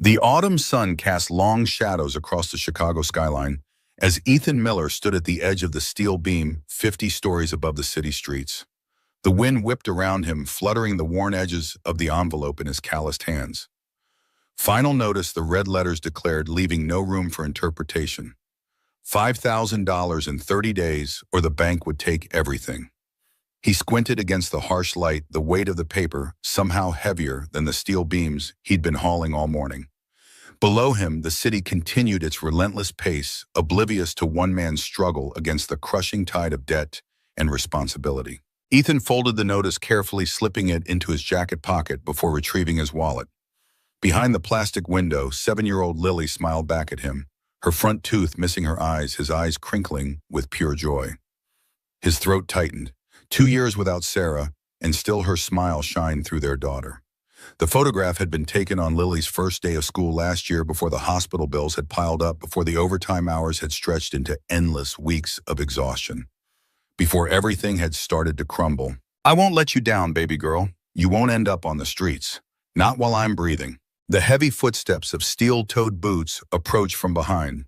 The autumn sun cast long shadows across the Chicago skyline as Ethan Miller stood at the edge of the steel beam 50 stories above the city streets. The wind whipped around him, fluttering the worn edges of the envelope in his calloused hands. Final notice, the red letters declared, leaving no room for interpretation. $5,000 in 30 days, or the bank would take everything. He squinted against the harsh light, the weight of the paper somehow heavier than the steel beams he'd been hauling all morning. Below him, the city continued its relentless pace, oblivious to one man's struggle against the crushing tide of debt and responsibility. Ethan folded the notice carefully, slipping it into his jacket pocket before retrieving his wallet. Behind the plastic window, 7-year-old Lily smiled back at him, her front tooth missing her eyes, his eyes crinkling with pure joy. His throat tightened. 2 years without Sarah, and still her smile shined through their daughter. The photograph had been taken on Lily's first day of school last year, before the hospital bills had piled up, before the overtime hours had stretched into endless weeks of exhaustion, before everything had started to crumble. "I won't let you down, baby girl. You won't end up on the streets. Not while I'm breathing." The heavy footsteps of steel-toed boots approached from behind.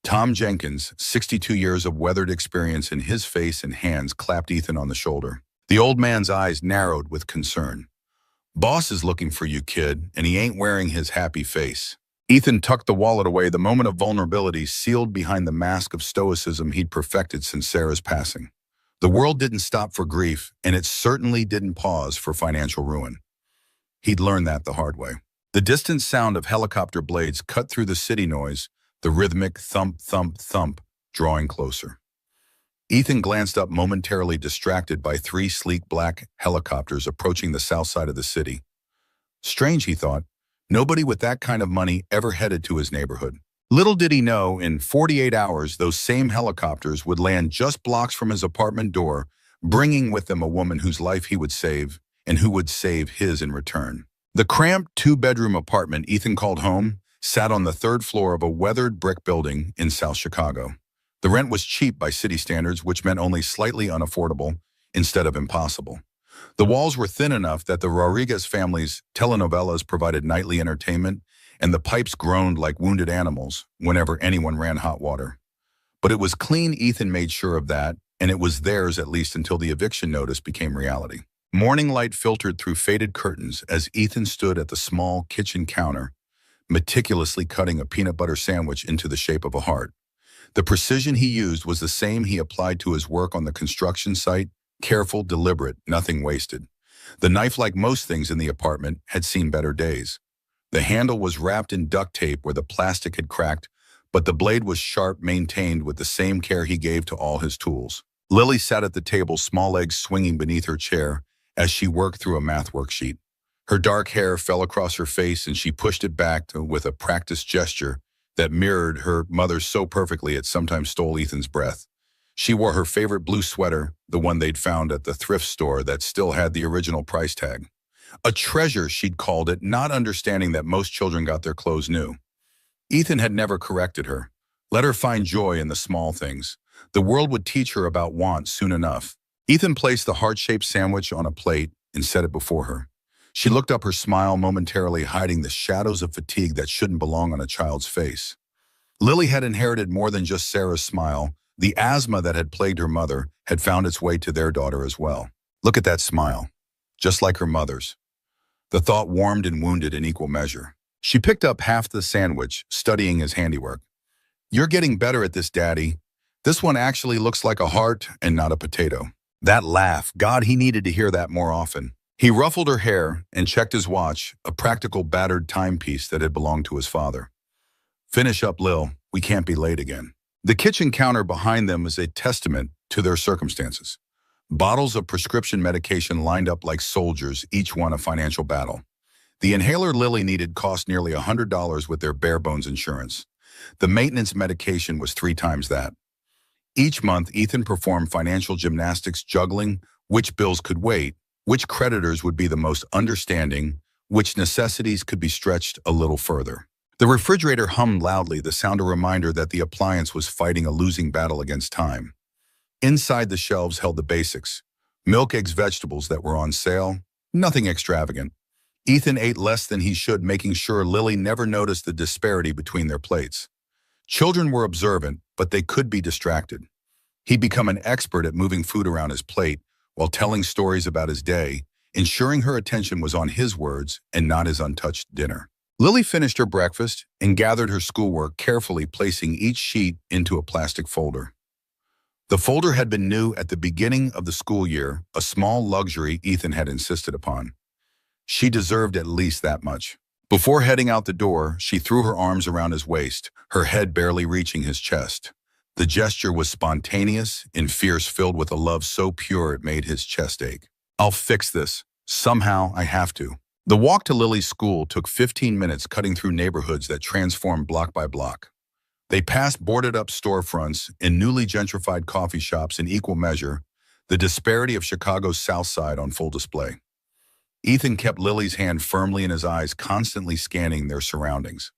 Tom Jenkins, 62 years of weathered experience in his face and hands, clapped Ethan on the shoulder. The old man's eyes narrowed with concern. "Boss is looking for you, kid, and he ain't wearing his happy face." Ethan tucked the wallet away, the moment of vulnerability sealed behind the mask of stoicism he'd perfected since Sarah's passing. The world didn't stop for grief, and it certainly didn't pause for financial ruin. He'd learned that the hard way. The distant sound of helicopter blades cut through the city noise, the rhythmic thump, thump, thump, drawing closer. Ethan glanced up, momentarily distracted by 3 sleek black helicopters approaching the south side of the city. Strange, he thought. Nobody with that kind of money ever headed to his neighborhood. Little did he know, in 48 hours, those same helicopters would land just blocks from his apartment door, bringing with them a woman whose life he would save, and who would save his in return. The cramped 2-bedroom apartment Ethan called home sat on the 3rd floor of a weathered brick building in South Chicago. The rent was cheap by city standards, which meant only slightly unaffordable instead of impossible. The walls were thin enough that the Rodriguez family's telenovelas provided nightly entertainment, and the pipes groaned like wounded animals whenever anyone ran hot water. But it was clean, Ethan made sure of that, and it was theirs at least until the eviction notice became reality. Morning light filtered through faded curtains as Ethan stood at the small kitchen counter, meticulously cutting a peanut butter sandwich into the shape of a heart. The precision he used was the same he applied to his work on the construction site: careful, deliberate, nothing wasted. The knife, like most things in the apartment, had seen better days. The handle was wrapped in duct tape where the plastic had cracked, but the blade was sharp, maintained with the same care he gave to all his tools. Lily sat at the table, small legs swinging beneath her chair, as she worked through a math worksheet. Her dark hair fell across her face, and she pushed it back with a practiced gesture that mirrored her mother's so perfectly it sometimes stole Ethan's breath. She wore her favorite blue sweater, the one they'd found at the thrift store that still had the original price tag. A treasure, she'd called it, not understanding that most children got their clothes new. Ethan had never corrected her. Let her find joy in the small things. The world would teach her about want soon enough. Ethan placed the heart-shaped sandwich on a plate and set it before her. She looked up, her smile momentarily hiding the shadows of fatigue that shouldn't belong on a child's face. Lily had inherited more than just Sarah's smile. The asthma that had plagued her mother had found its way to their daughter as well. Look at that smile, just like her mother's. The thought warmed and wounded in equal measure. She picked up half the sandwich, studying his handiwork. "You're getting better at this, Daddy. This one actually looks like a heart and not a potato." That laugh, God, he needed to hear that more often. He ruffled her hair and checked his watch, a practical battered timepiece that had belonged to his father. "Finish up, Lil. We can't be late again." The kitchen counter behind them was a testament to their circumstances. Bottles of prescription medication lined up like soldiers, each one a financial battle. The inhaler Lily needed cost nearly $100 with their bare-bones insurance. The maintenance medication was 3 times that. Each month, Ethan performed financial gymnastics, juggling which bills could wait, which creditors would be the most understanding, which necessities could be stretched a little further. The refrigerator hummed loudly, the sound a reminder that the appliance was fighting a losing battle against time. Inside, the shelves held the basics: milk, eggs, vegetables that were on sale, nothing extravagant. Ethan ate less than he should, making sure Lily never noticed the disparity between their plates. Children were observant, but they could be distracted. He'd become an expert at moving food around his plate while telling stories about his day, ensuring her attention was on his words and not his untouched dinner. Lily finished her breakfast and gathered her schoolwork, carefully placing each sheet into a plastic folder. The folder had been new at the beginning of the school year, a small luxury Ethan had insisted upon. She deserved at least that much. Before heading out the door, she threw her arms around his waist, her head barely reaching his chest. The gesture was spontaneous and fierce, filled with a love so pure it made his chest ache. "I'll fix this. Somehow I have to." The walk to Lily's school took 15 minutes, cutting through neighborhoods that transformed block by block. They passed boarded-up storefronts and newly gentrified coffee shops in equal measure, the disparity of Chicago's South Side on full display. Ethan kept Lily's hand firmly in his eyes, constantly scanning their surroundings.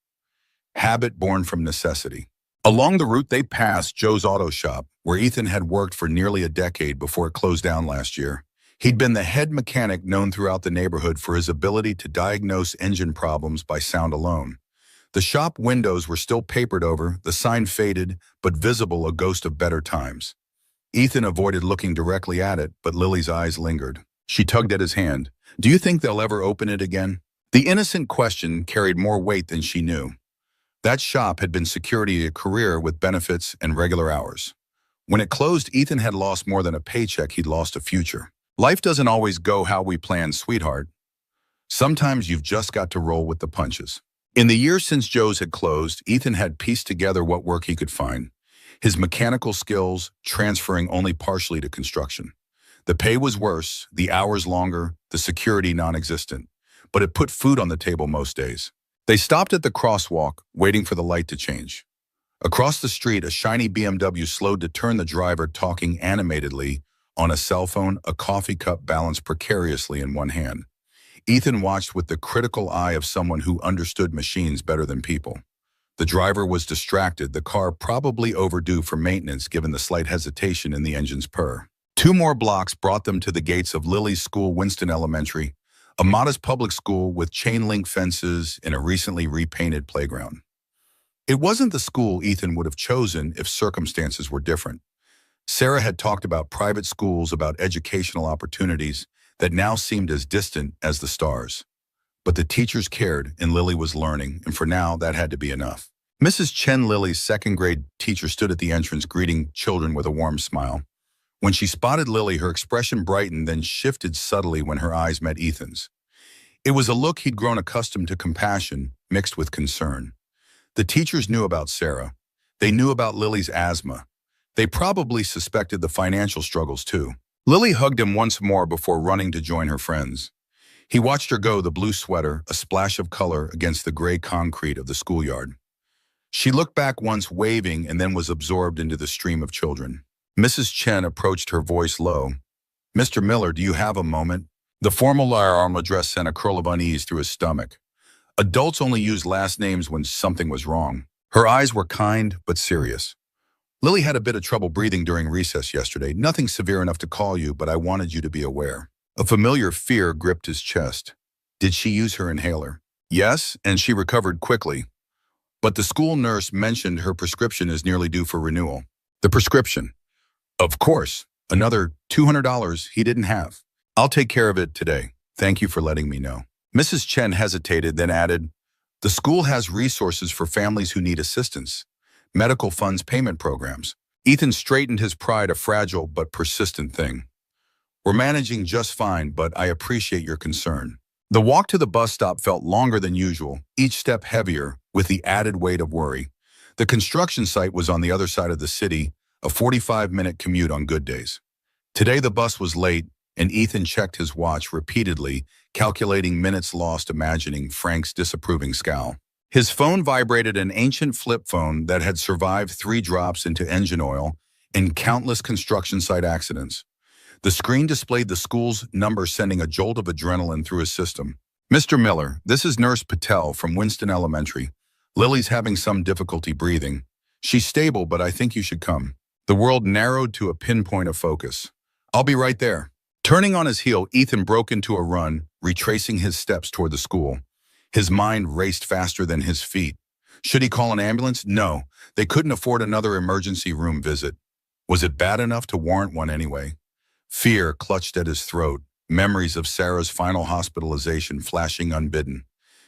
Habit born from necessity. Along the route, they passed Joe's auto shop, where Ethan had worked for nearly a decade before it closed down last year. He'd been the head mechanic, known throughout the neighborhood for his ability to diagnose engine problems by sound alone. The shop windows were still papered over, the sign faded, but visible, a ghost of better times. Ethan avoided looking directly at it, but Lily's eyes lingered. She tugged at his hand. "Do you think they'll ever open it again?" The innocent question carried more weight than she knew. That shop had been security, a career with benefits and regular hours. When it closed, Ethan had lost more than a paycheck, he'd lost a future. Life doesn't always go how we plan, sweetheart. Sometimes you've just got to roll with the punches. In the years since Joe's had closed, Ethan had pieced together what work he could find. His mechanical skills transferring only partially to construction. The pay was worse, the hours longer, the security non-existent, but it put food on the table most days. They stopped at the crosswalk, waiting for the light to change. Across the street, a shiny BMW slowed to turn, the driver talking animatedly on a cell phone, a coffee cup balanced precariously in one hand. Ethan watched with the critical eye of someone who understood machines better than people. The driver was distracted, the car probably overdue for maintenance given the slight hesitation in the engine's purr. 2 more blocks brought them to the gates of Lily's school, Winston Elementary, a modest public school with chain-link fences and a recently repainted playground. It wasn't the school Ethan would have chosen if circumstances were different. Sarah had talked about private schools, about educational opportunities that now seemed as distant as the stars. But the teachers cared, and Lily was learning, and for now, that had to be enough. Mrs. Chen, Lily's second-grade teacher, stood at the entrance, greeting children with a warm smile. When she spotted Lily, her expression brightened, then shifted subtly when her eyes met Ethan's. It was a look he'd grown accustomed to, compassion mixed with concern. The teachers knew about Sarah. They knew about Lily's asthma. They probably suspected the financial struggles too. Lily hugged him once more before running to join her friends. He watched her go, the blue sweater, a splash of color against the gray concrete of the schoolyard. She looked back once, waving, and then was absorbed into the stream of children. Mrs. Chen approached, her voice low. "Mr. Miller, do you have a moment?" The formal arm address sent a curl of unease through his stomach. Adults only used last names when something was wrong. Her eyes were kind but serious. "Lily had a bit of trouble breathing during recess yesterday. Nothing severe enough to call you, but I wanted you to be aware." A familiar fear gripped his chest. Did she use her inhaler? Yes, and she recovered quickly. But the school nurse mentioned her prescription is nearly due for renewal. The prescription? Of course, another $200 he didn't have. "I'll take care of it today. Thank you for letting me know." Mrs. Chen hesitated, then added, "The school has resources for families who need assistance. Medical funds, payment programs." Ethan straightened his pride, a fragile but persistent thing. "We're managing just fine, but I appreciate your concern." The walk to the bus stop felt longer than usual, each step heavier with the added weight of worry. The construction site was on the other side of the city, a 45-minute commute on good days. Today the bus was late, and Ethan checked his watch repeatedly, calculating minutes lost, imagining Frank's disapproving scowl. His phone vibrated, an ancient flip phone that had survived 3 drops into engine oil and countless construction site accidents. The screen displayed the school's number, sending a jolt of adrenaline through his system. "Mr. Miller, this is Nurse Patel from Winston Elementary. Lily's having some difficulty breathing. She's stable, but I think you should come." The world narrowed to a pinpoint of focus. "I'll be right there." Turning on his heel, Ethan broke into a run, retracing his steps toward the school. His mind raced faster than his feet. Should he call an ambulance? No, they couldn't afford another emergency room visit. Was it bad enough to warrant one anyway? Fear clutched at his throat, memories of Sarah's final hospitalization flashing unbidden.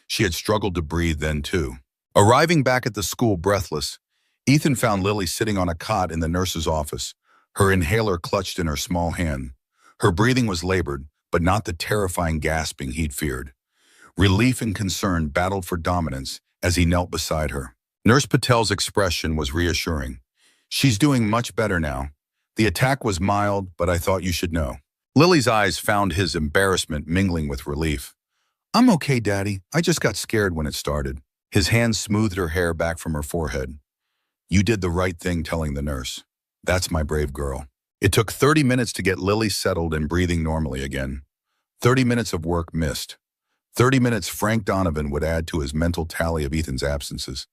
She had struggled to breathe then too. Arriving back at the school breathless, Ethan found Lily sitting on a cot in the nurse's office, her inhaler clutched in her small hand. Her breathing was labored, but not the terrifying gasping he'd feared. Relief and concern battled for dominance as he knelt beside her. Nurse Patel's expression was reassuring. She's doing much better now. The attack was mild, but I thought you should know. Lily's eyes found his embarrassment mingling with relief. I'm okay, Daddy. I just got scared when it started. His hand smoothed her hair back from her forehead. You did the right thing telling the nurse. That's my brave girl. It took 30 minutes to get Lily settled and breathing normally again. 30 minutes of work missed. 30 minutes Frank Donovan would add to his mental tally of Ethan's absences.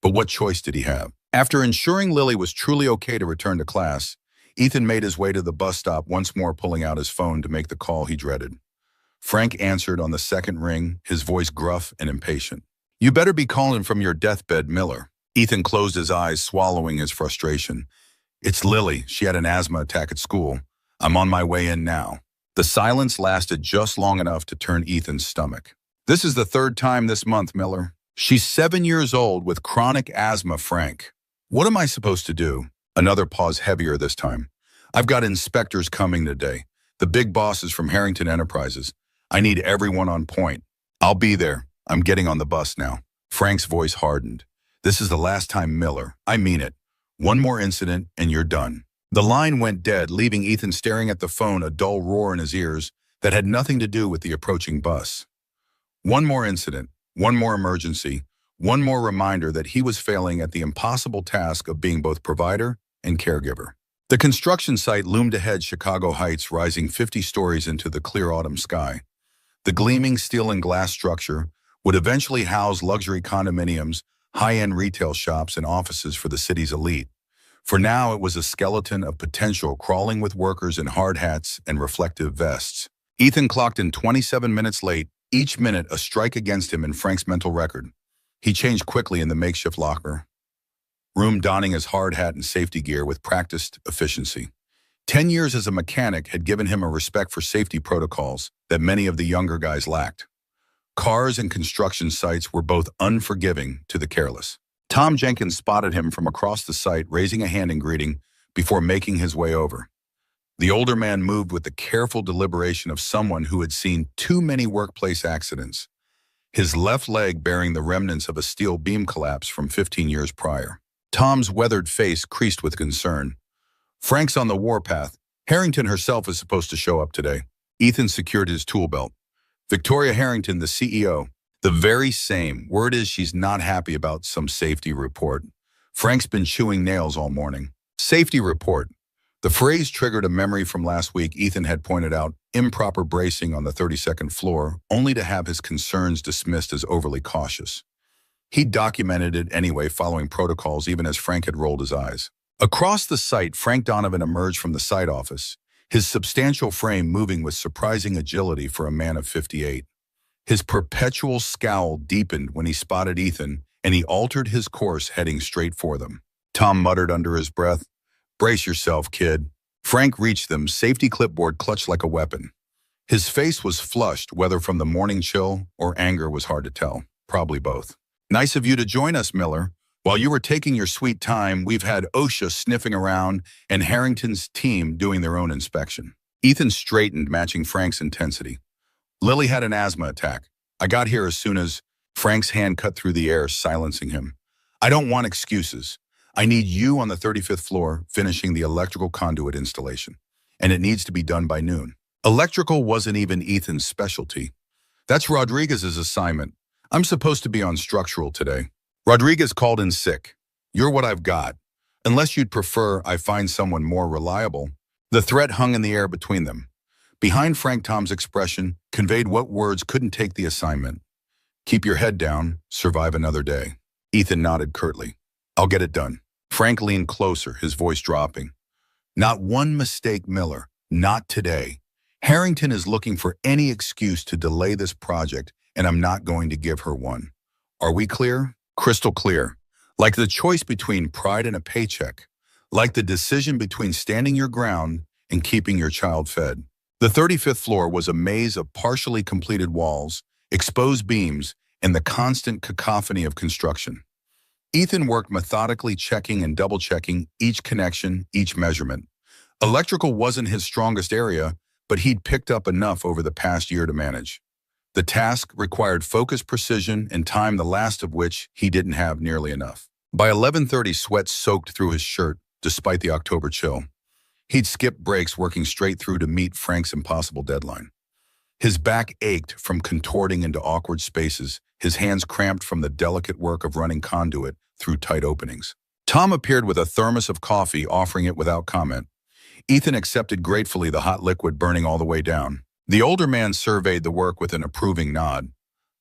But what choice did he have? After ensuring Lily was truly okay to return to class, Ethan made his way to the bus stop, once more pulling out his phone to make the call he dreaded. Frank answered on the second ring, his voice gruff and impatient. You better be calling from your deathbed, Miller. Ethan closed his eyes, swallowing his frustration. It's Lily. She had an asthma attack at school. I'm on my way in now. The silence lasted just long enough to turn Ethan's stomach. This is the third time this month, Miller. She's 7 years old with chronic asthma, Frank. What am I supposed to do? Another pause, heavier this time. I've got inspectors coming today. The big bosses from Harrington Enterprises. I need everyone on point. I'll be there. I'm getting on the bus now. Frank's voice hardened. This is the last time, Miller. I mean it. One more incident and you're done. The line went dead, leaving Ethan staring at the phone, a dull roar in his ears that had nothing to do with the approaching bus. One more incident, one more emergency, one more reminder that he was failing at the impossible task of being both provider and caregiver. The construction site loomed ahead, Chicago Heights, rising 50 stories into the clear autumn sky. The gleaming steel and glass structure would eventually house luxury condominiums, high-end retail shops, and offices for the city's elite. For now, it was a skeleton of potential crawling with workers in hard hats and reflective vests. Ethan clocked in 27 minutes late, each minute a strike against him in Frank's mental record. He changed quickly in the makeshift locker room, donning his hard hat and safety gear with practiced efficiency. 10 years as a mechanic had given him a respect for safety protocols that many of the younger guys lacked. Cars and construction sites were both unforgiving to the careless. Tom Jenkins spotted him from across the site, raising a hand in greeting before making his way over. The older man moved with the careful deliberation of someone who had seen too many workplace accidents, his left leg bearing the remnants of a steel beam collapse from 15 years prior. Tom's weathered face creased with concern. Frank's on the warpath. Harrington herself is supposed to show up today. Ethan secured his tool belt. Victoria Harrington, the CEO. The very same. Word is she's not happy about some safety report. Frank's been chewing nails all morning. Safety report. The phrase triggered a memory from last week. Ethan had pointed out improper bracing on the 32nd floor, only to have his concerns dismissed as overly cautious. He documented it anyway, following protocols, even as Frank had rolled his eyes. Across the site, Frank Donovan emerged from the site office, his substantial frame moving with surprising agility for a man of 58. His perpetual scowl deepened when he spotted Ethan, and he altered his course, heading straight for them. Tom muttered under his breath, "Brace yourself, kid." Frank reached them, safety clipboard clutched like a weapon. His face was flushed, whether from the morning chill or anger was hard to tell. Probably both. "Nice of you to join us, Miller. While you were taking your sweet time, we've had OSHA sniffing around and Harrington's team doing their own inspection." Ethan straightened, matching Frank's intensity. "Lily had an asthma attack. I got here as soon as—" Frank's hand cut through the air, silencing him. "I don't want excuses. I need you on the 35th floor finishing the electrical conduit installation, and it needs to be done by noon." Electrical wasn't even Ethan's specialty. "That's Rodriguez's assignment. I'm supposed to be on structural today. Rodriguez called in sick. You're what I've got. Unless you'd prefer I find someone more reliable." The threat hung in the air between them. Behind Frank, Tom's expression conveyed what words couldn't take the assignment. "Keep your head down, survive another day." Ethan nodded curtly. "I'll get it done." Frank leaned closer, his voice dropping. "Not one mistake, Miller. Not today." Harrington is looking for any excuse to delay this project, and I'm not going to give her one. Are we clear? Crystal clear. Like the choice between pride and a paycheck. Like the decision between standing your ground and keeping your child fed. The 35th floor was a maze of partially completed walls, exposed beams, and the constant cacophony of construction. Ethan worked methodically, checking and double-checking each connection, each measurement. Electrical wasn't his strongest area, but he'd picked up enough over the past year to manage. The task required focus, precision, and time, the last of which he didn't have nearly enough. By 11:30, sweat soaked through his shirt, despite the October chill. He'd skipped breaks, working straight through to meet Frank's impossible deadline. His back ached from contorting into awkward spaces, his hands cramped from the delicate work of running conduit through tight openings. Tom appeared with a thermos of coffee, offering it without comment. Ethan accepted gratefully, the hot liquid burning all the way down. The older man surveyed the work with an approving nod.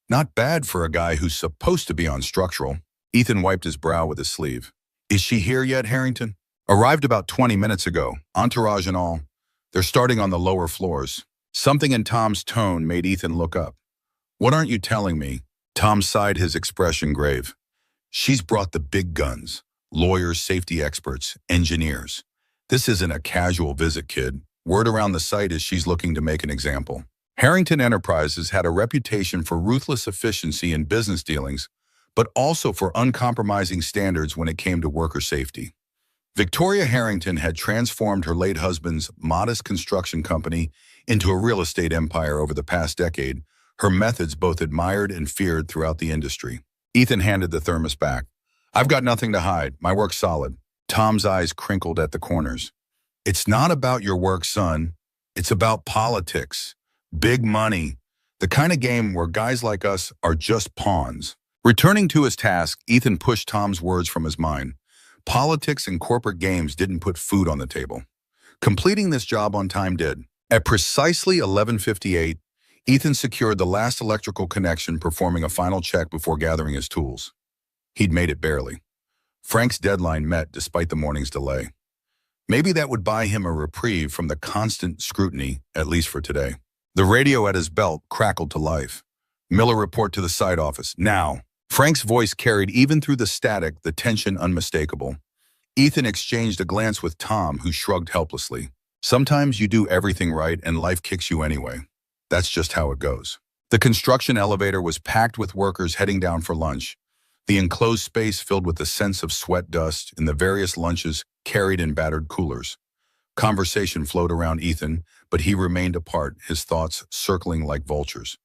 Not bad for a guy who's supposed to be on structural. Ethan wiped his brow with his sleeve. Is she here yet, Harrington? Arrived about 20 minutes ago, entourage and all. They're starting on the lower floors. Something in Tom's tone made Ethan look up. What aren't you telling me? Tom sighed, his expression grave. She's brought the big guns. Lawyers, safety experts, engineers. This isn't a casual visit, kid. Word around the site is she's looking to make an example. Harrington Enterprises had a reputation for ruthless efficiency in business dealings, but also for uncompromising standards when it came to worker safety. Victoria Harrington had transformed her late husband's modest construction company into a real estate empire over the past decade, her methods both admired and feared throughout the industry. Ethan handed the thermos back. I've got nothing to hide. My work's solid. Tom's eyes crinkled at the corners. It's not about your work, son. It's about politics. Big money. The kind of game where guys like us are just pawns. Returning to his task, Ethan pushed Tom's words from his mind. Politics and corporate games didn't put food on the table. Completing this job on time did. At precisely 11:58, Ethan secured the last electrical connection, performing a final check before gathering his tools. He'd made it barely. Frank's deadline met despite the morning's delay. Maybe that would buy him a reprieve from the constant scrutiny, at least for today. The radio at his belt crackled to life. Miller, report to the site office, now. Frank's voice carried even through the static, the tension unmistakable. Ethan exchanged a glance with Tom, who shrugged helplessly. Sometimes you do everything right and life kicks you anyway. That's just how it goes. The construction elevator was packed with workers heading down for lunch. The enclosed space filled with the sense of sweat dust and the various lunches carried in battered coolers. Conversation flowed around Ethan, but he remained apart, his thoughts circling like vultures.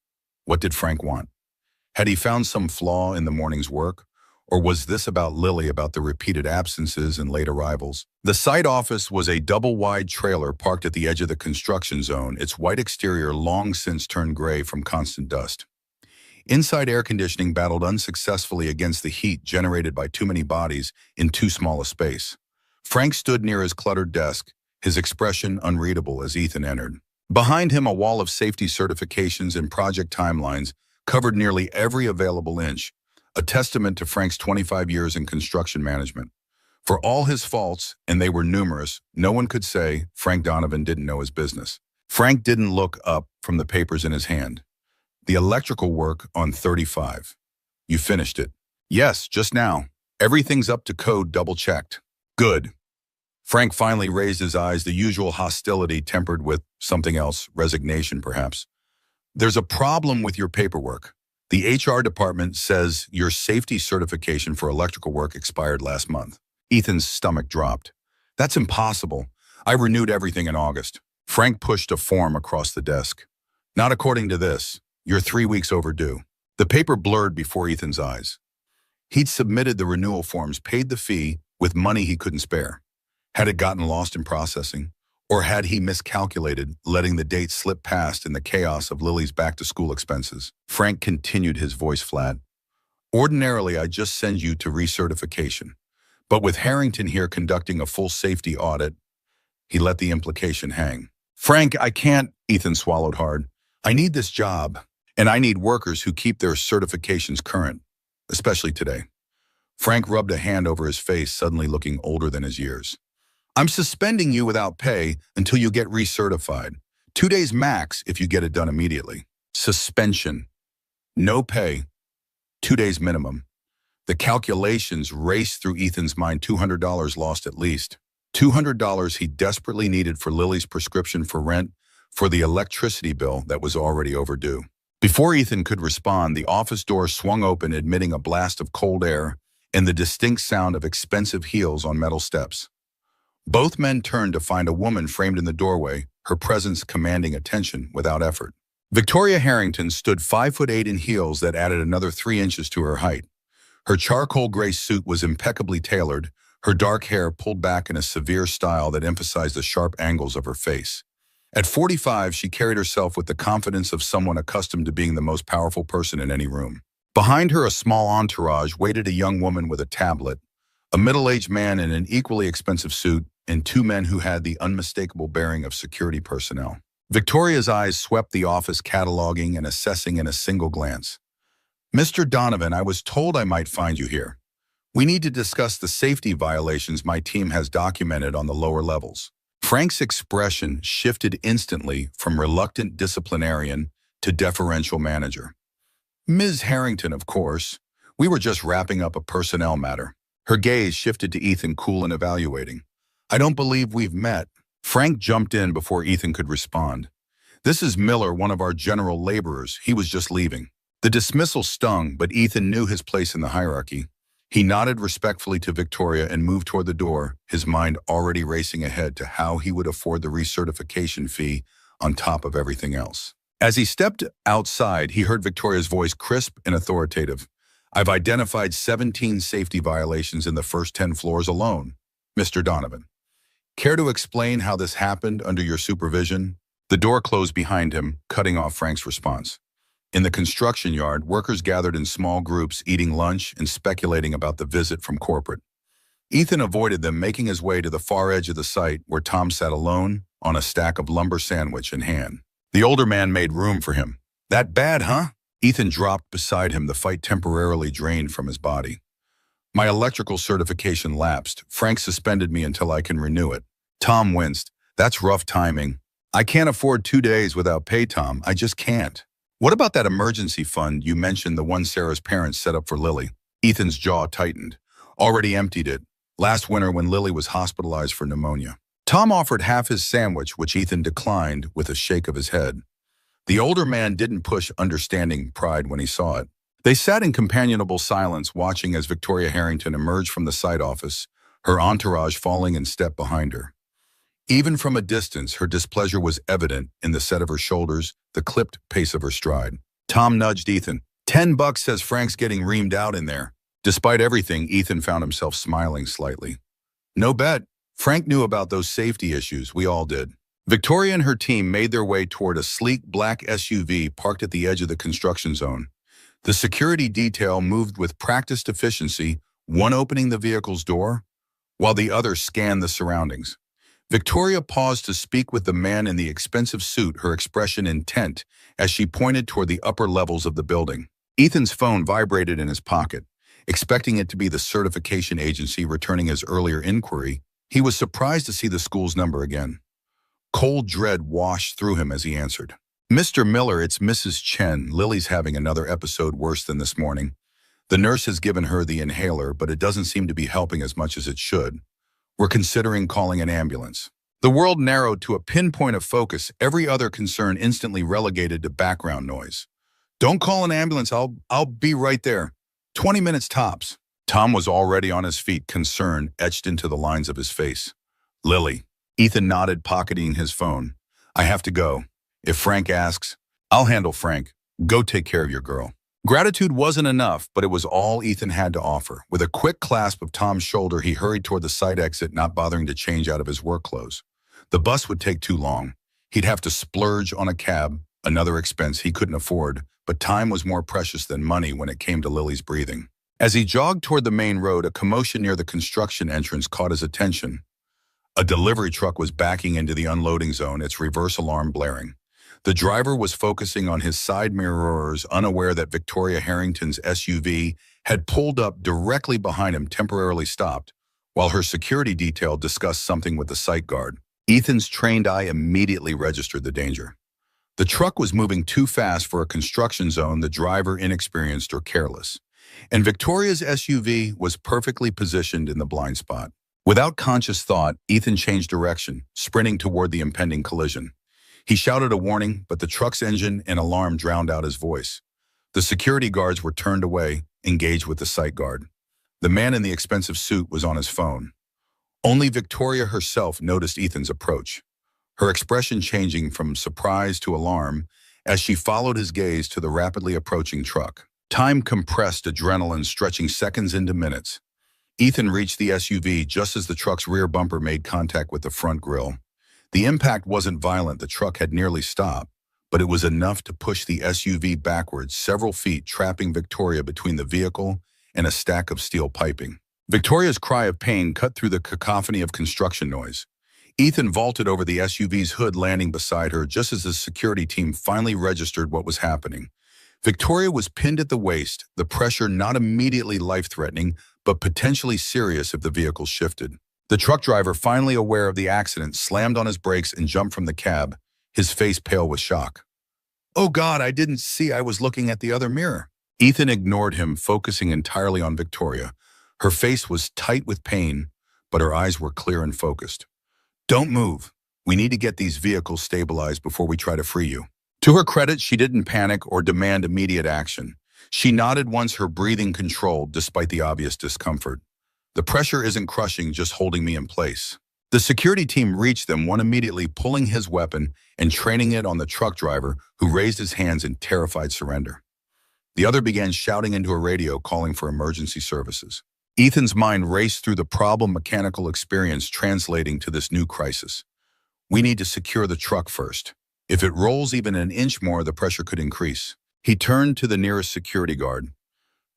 What did Frank want? Had he found some flaw in the morning's work? Or was this about Lily, about the repeated absences and late arrivals? The site office was a double-wide trailer parked at the edge of the construction zone, its white exterior long since turned gray from constant dust. Inside, air conditioning battled unsuccessfully against the heat generated by too many bodies in too small a space. Frank stood near his cluttered desk, his expression unreadable as Ethan entered. Behind him, a wall of safety certifications and project timelines covered nearly every available inch, a testament to Frank's 25 years in construction management. For all his faults, and they were numerous, no one could say Frank Donovan didn't know his business. Frank didn't look up from the papers in his hand. The electrical work on 35. You finished it. Yes, just now. Everything's up to code, double-checked. Good. Frank finally raised his eyes, the usual hostility tempered with something else, resignation perhaps. There's a problem with your paperwork. The HR department says your safety certification for electrical work expired last month. Ethan's stomach dropped. That's impossible. I renewed everything in August. Frank pushed a form across the desk. Not according to this. You're 3 weeks overdue. The paper blurred before Ethan's eyes. He'd submitted the renewal forms, paid the fee with money he couldn't spare. Had it gotten lost in processing? Or had he miscalculated, letting the date slip past in the chaos of Lily's back-to-school expenses? Frank continued, his voice flat. Ordinarily, I just send you to recertification. But with Harrington here conducting a full safety audit, he let the implication hang. Frank, I can't, Ethan swallowed hard. I need this job, and I need workers who keep their certifications current, especially today. Frank rubbed a hand over his face, suddenly looking older than his years. I'm suspending you without pay until you get recertified. 2 days max if you get it done immediately. Suspension. No pay. 2 days minimum. The calculations raced through Ethan's mind. $200 lost at least. $200 he desperately needed for Lily's prescription for rent, for the electricity bill that was already overdue. Before Ethan could respond, the office door swung open, admitting a blast of cold air and the distinct sound of expensive heels on metal steps. Both men turned to find a woman framed in the doorway, her presence commanding attention without effort. Victoria Harrington stood 5'8" in heels that added another 3 inches to her height. Her charcoal gray suit was impeccably tailored, her dark hair pulled back in a severe style that emphasized the sharp angles of her face. At 45, she carried herself with the confidence of someone accustomed to being the most powerful person in any room. Behind her, a small entourage waited: a young woman with a tablet, a middle-aged man in an equally expensive suit, and 2 men who had the unmistakable bearing of security personnel. Victoria's eyes swept the office, cataloging and assessing in a single glance. "Mr. Donovan, I was told I might find you here. We need to discuss the safety violations my team has documented on the lower levels." Frank's expression shifted instantly from reluctant disciplinarian to deferential manager. "Ms. Harrington, of course. We were just wrapping up a personnel matter." Her gaze shifted to Ethan, cool and evaluating. "I don't believe we've met." Frank jumped in before Ethan could respond. "This is Miller, one of our general laborers. He was just leaving." The dismissal stung, but Ethan knew his place in the hierarchy. He nodded respectfully to Victoria and moved toward the door, his mind already racing ahead to how he would afford the recertification fee on top of everything else. As he stepped outside, he heard Victoria's voice, crisp and authoritative. "I've identified 17 safety violations in the first 10 floors alone, Mr. Donovan. Care to explain how this happened under your supervision?" The door closed behind him, cutting off Frank's response. In the construction yard, workers gathered in small groups, eating lunch and speculating about the visit from corporate. Ethan avoided them, making his way to the far edge of the site where Tom sat alone on a stack of lumber, sandwich in hand. The older man made room for him. "That bad, huh?" Ethan dropped beside him, the fight temporarily drained from his body. "My electrical certification lapsed. Frank suspended me until I can renew it." Tom winced. "That's rough timing. I can't afford 2 days without pay, Tom. I just can't." "What about that emergency fund you mentioned, the one Sarah's parents set up for Lily?" Ethan's jaw tightened. "Already emptied it. Last winter when Lily was hospitalized for pneumonia." Tom offered half his sandwich, which Ethan declined with a shake of his head. The older man didn't push understanding pride when he saw it. They sat in companionable silence, watching as Victoria Harrington emerged from the site office, her entourage falling in step behind her. Even from a distance, her displeasure was evident in the set of her shoulders, the clipped pace of her stride. Tom nudged Ethan. $10 says Frank's getting reamed out in there." Despite everything, Ethan found himself smiling slightly. "No bet. Frank knew about those safety issues. We all did." Victoria and her team made their way toward a sleek black SUV parked at the edge of the construction zone. The security detail moved with practiced efficiency, one opening the vehicle's door, while the other scanned the surroundings. Victoria paused to speak with the man in the expensive suit, her expression intent as she pointed toward the upper levels of the building. Ethan's phone vibrated in his pocket. Expecting it to be the certification agency returning his earlier inquiry, he was surprised to see the school's number again. Cold dread washed through him as he answered. "Mr. Miller, it's Mrs. Chen. Lily's having another episode worse than this morning. The nurse has given her the inhaler, but it doesn't seem to be helping as much as it should. We're considering calling an ambulance." The world narrowed to a pinpoint of focus, every other concern instantly relegated to background noise. "Don't call an ambulance. I'll be right there. 20 minutes tops." Tom was already on his feet, concern etched into the lines of his face. "Lily." Ethan nodded, pocketing his phone. "I have to go. If Frank asks, I'll handle Frank. Go take care of your girl." Gratitude wasn't enough, but it was all Ethan had to offer. With a quick clasp of Tom's shoulder, he hurried toward the site exit, not bothering to change out of his work clothes. The bus would take too long. He'd have to splurge on a cab, another expense he couldn't afford, but time was more precious than money when it came to Lily's breathing. As he jogged toward the main road, a commotion near the construction entrance caught his attention. A delivery truck was backing into the unloading zone, its reverse alarm blaring. The driver was focusing on his side mirrors, unaware that Victoria Harrington's SUV had pulled up directly behind him, temporarily stopped, while her security detail discussed something with the site guard. Ethan's trained eye immediately registered the danger. The truck was moving too fast for a construction zone, the driver inexperienced or careless. And Victoria's SUV was perfectly positioned in the blind spot. Without conscious thought, Ethan changed direction, sprinting toward the impending collision. He shouted a warning, but the truck's engine and alarm drowned out his voice. The security guards were turned away, engaged with the sight guard. The man in the expensive suit was on his phone. Only Victoria herself noticed Ethan's approach, her expression changing from surprise to alarm as she followed his gaze to the rapidly approaching truck. Time compressed, adrenaline stretching seconds into minutes. Ethan reached the SUV just as the truck's rear bumper made contact with the front grille. The impact wasn't violent, the truck had nearly stopped, but it was enough to push the SUV backwards several feet, trapping Victoria between the vehicle and a stack of steel piping. Victoria's cry of pain cut through the cacophony of construction noise. Ethan vaulted over the SUV's hood, landing beside her just as the security team finally registered what was happening. Victoria was pinned at the waist, the pressure not immediately life-threatening, but potentially serious if the vehicle shifted. The truck driver, finally aware of the accident, slammed on his brakes and jumped from the cab, his face pale with shock. "Oh God, I didn't see, I was looking at the other mirror." Ethan ignored him, focusing entirely on Victoria. Her face was tight with pain, but her eyes were clear and focused. "Don't move. We need to get these vehicles stabilized before we try to free you." To her credit, she didn't panic or demand immediate action. She nodded once, her breathing controlled despite the obvious discomfort. "The pressure isn't crushing, just holding me in place." The security team reached them, one immediately pulling his weapon and training it on the truck driver, who raised his hands in terrified surrender. The other began shouting into a radio, calling for emergency services. Ethan's mind raced through the problem mechanical experience translating to this new crisis. "We need to secure the truck first. If it rolls even an inch more, the pressure could increase." He turned to the nearest security guard.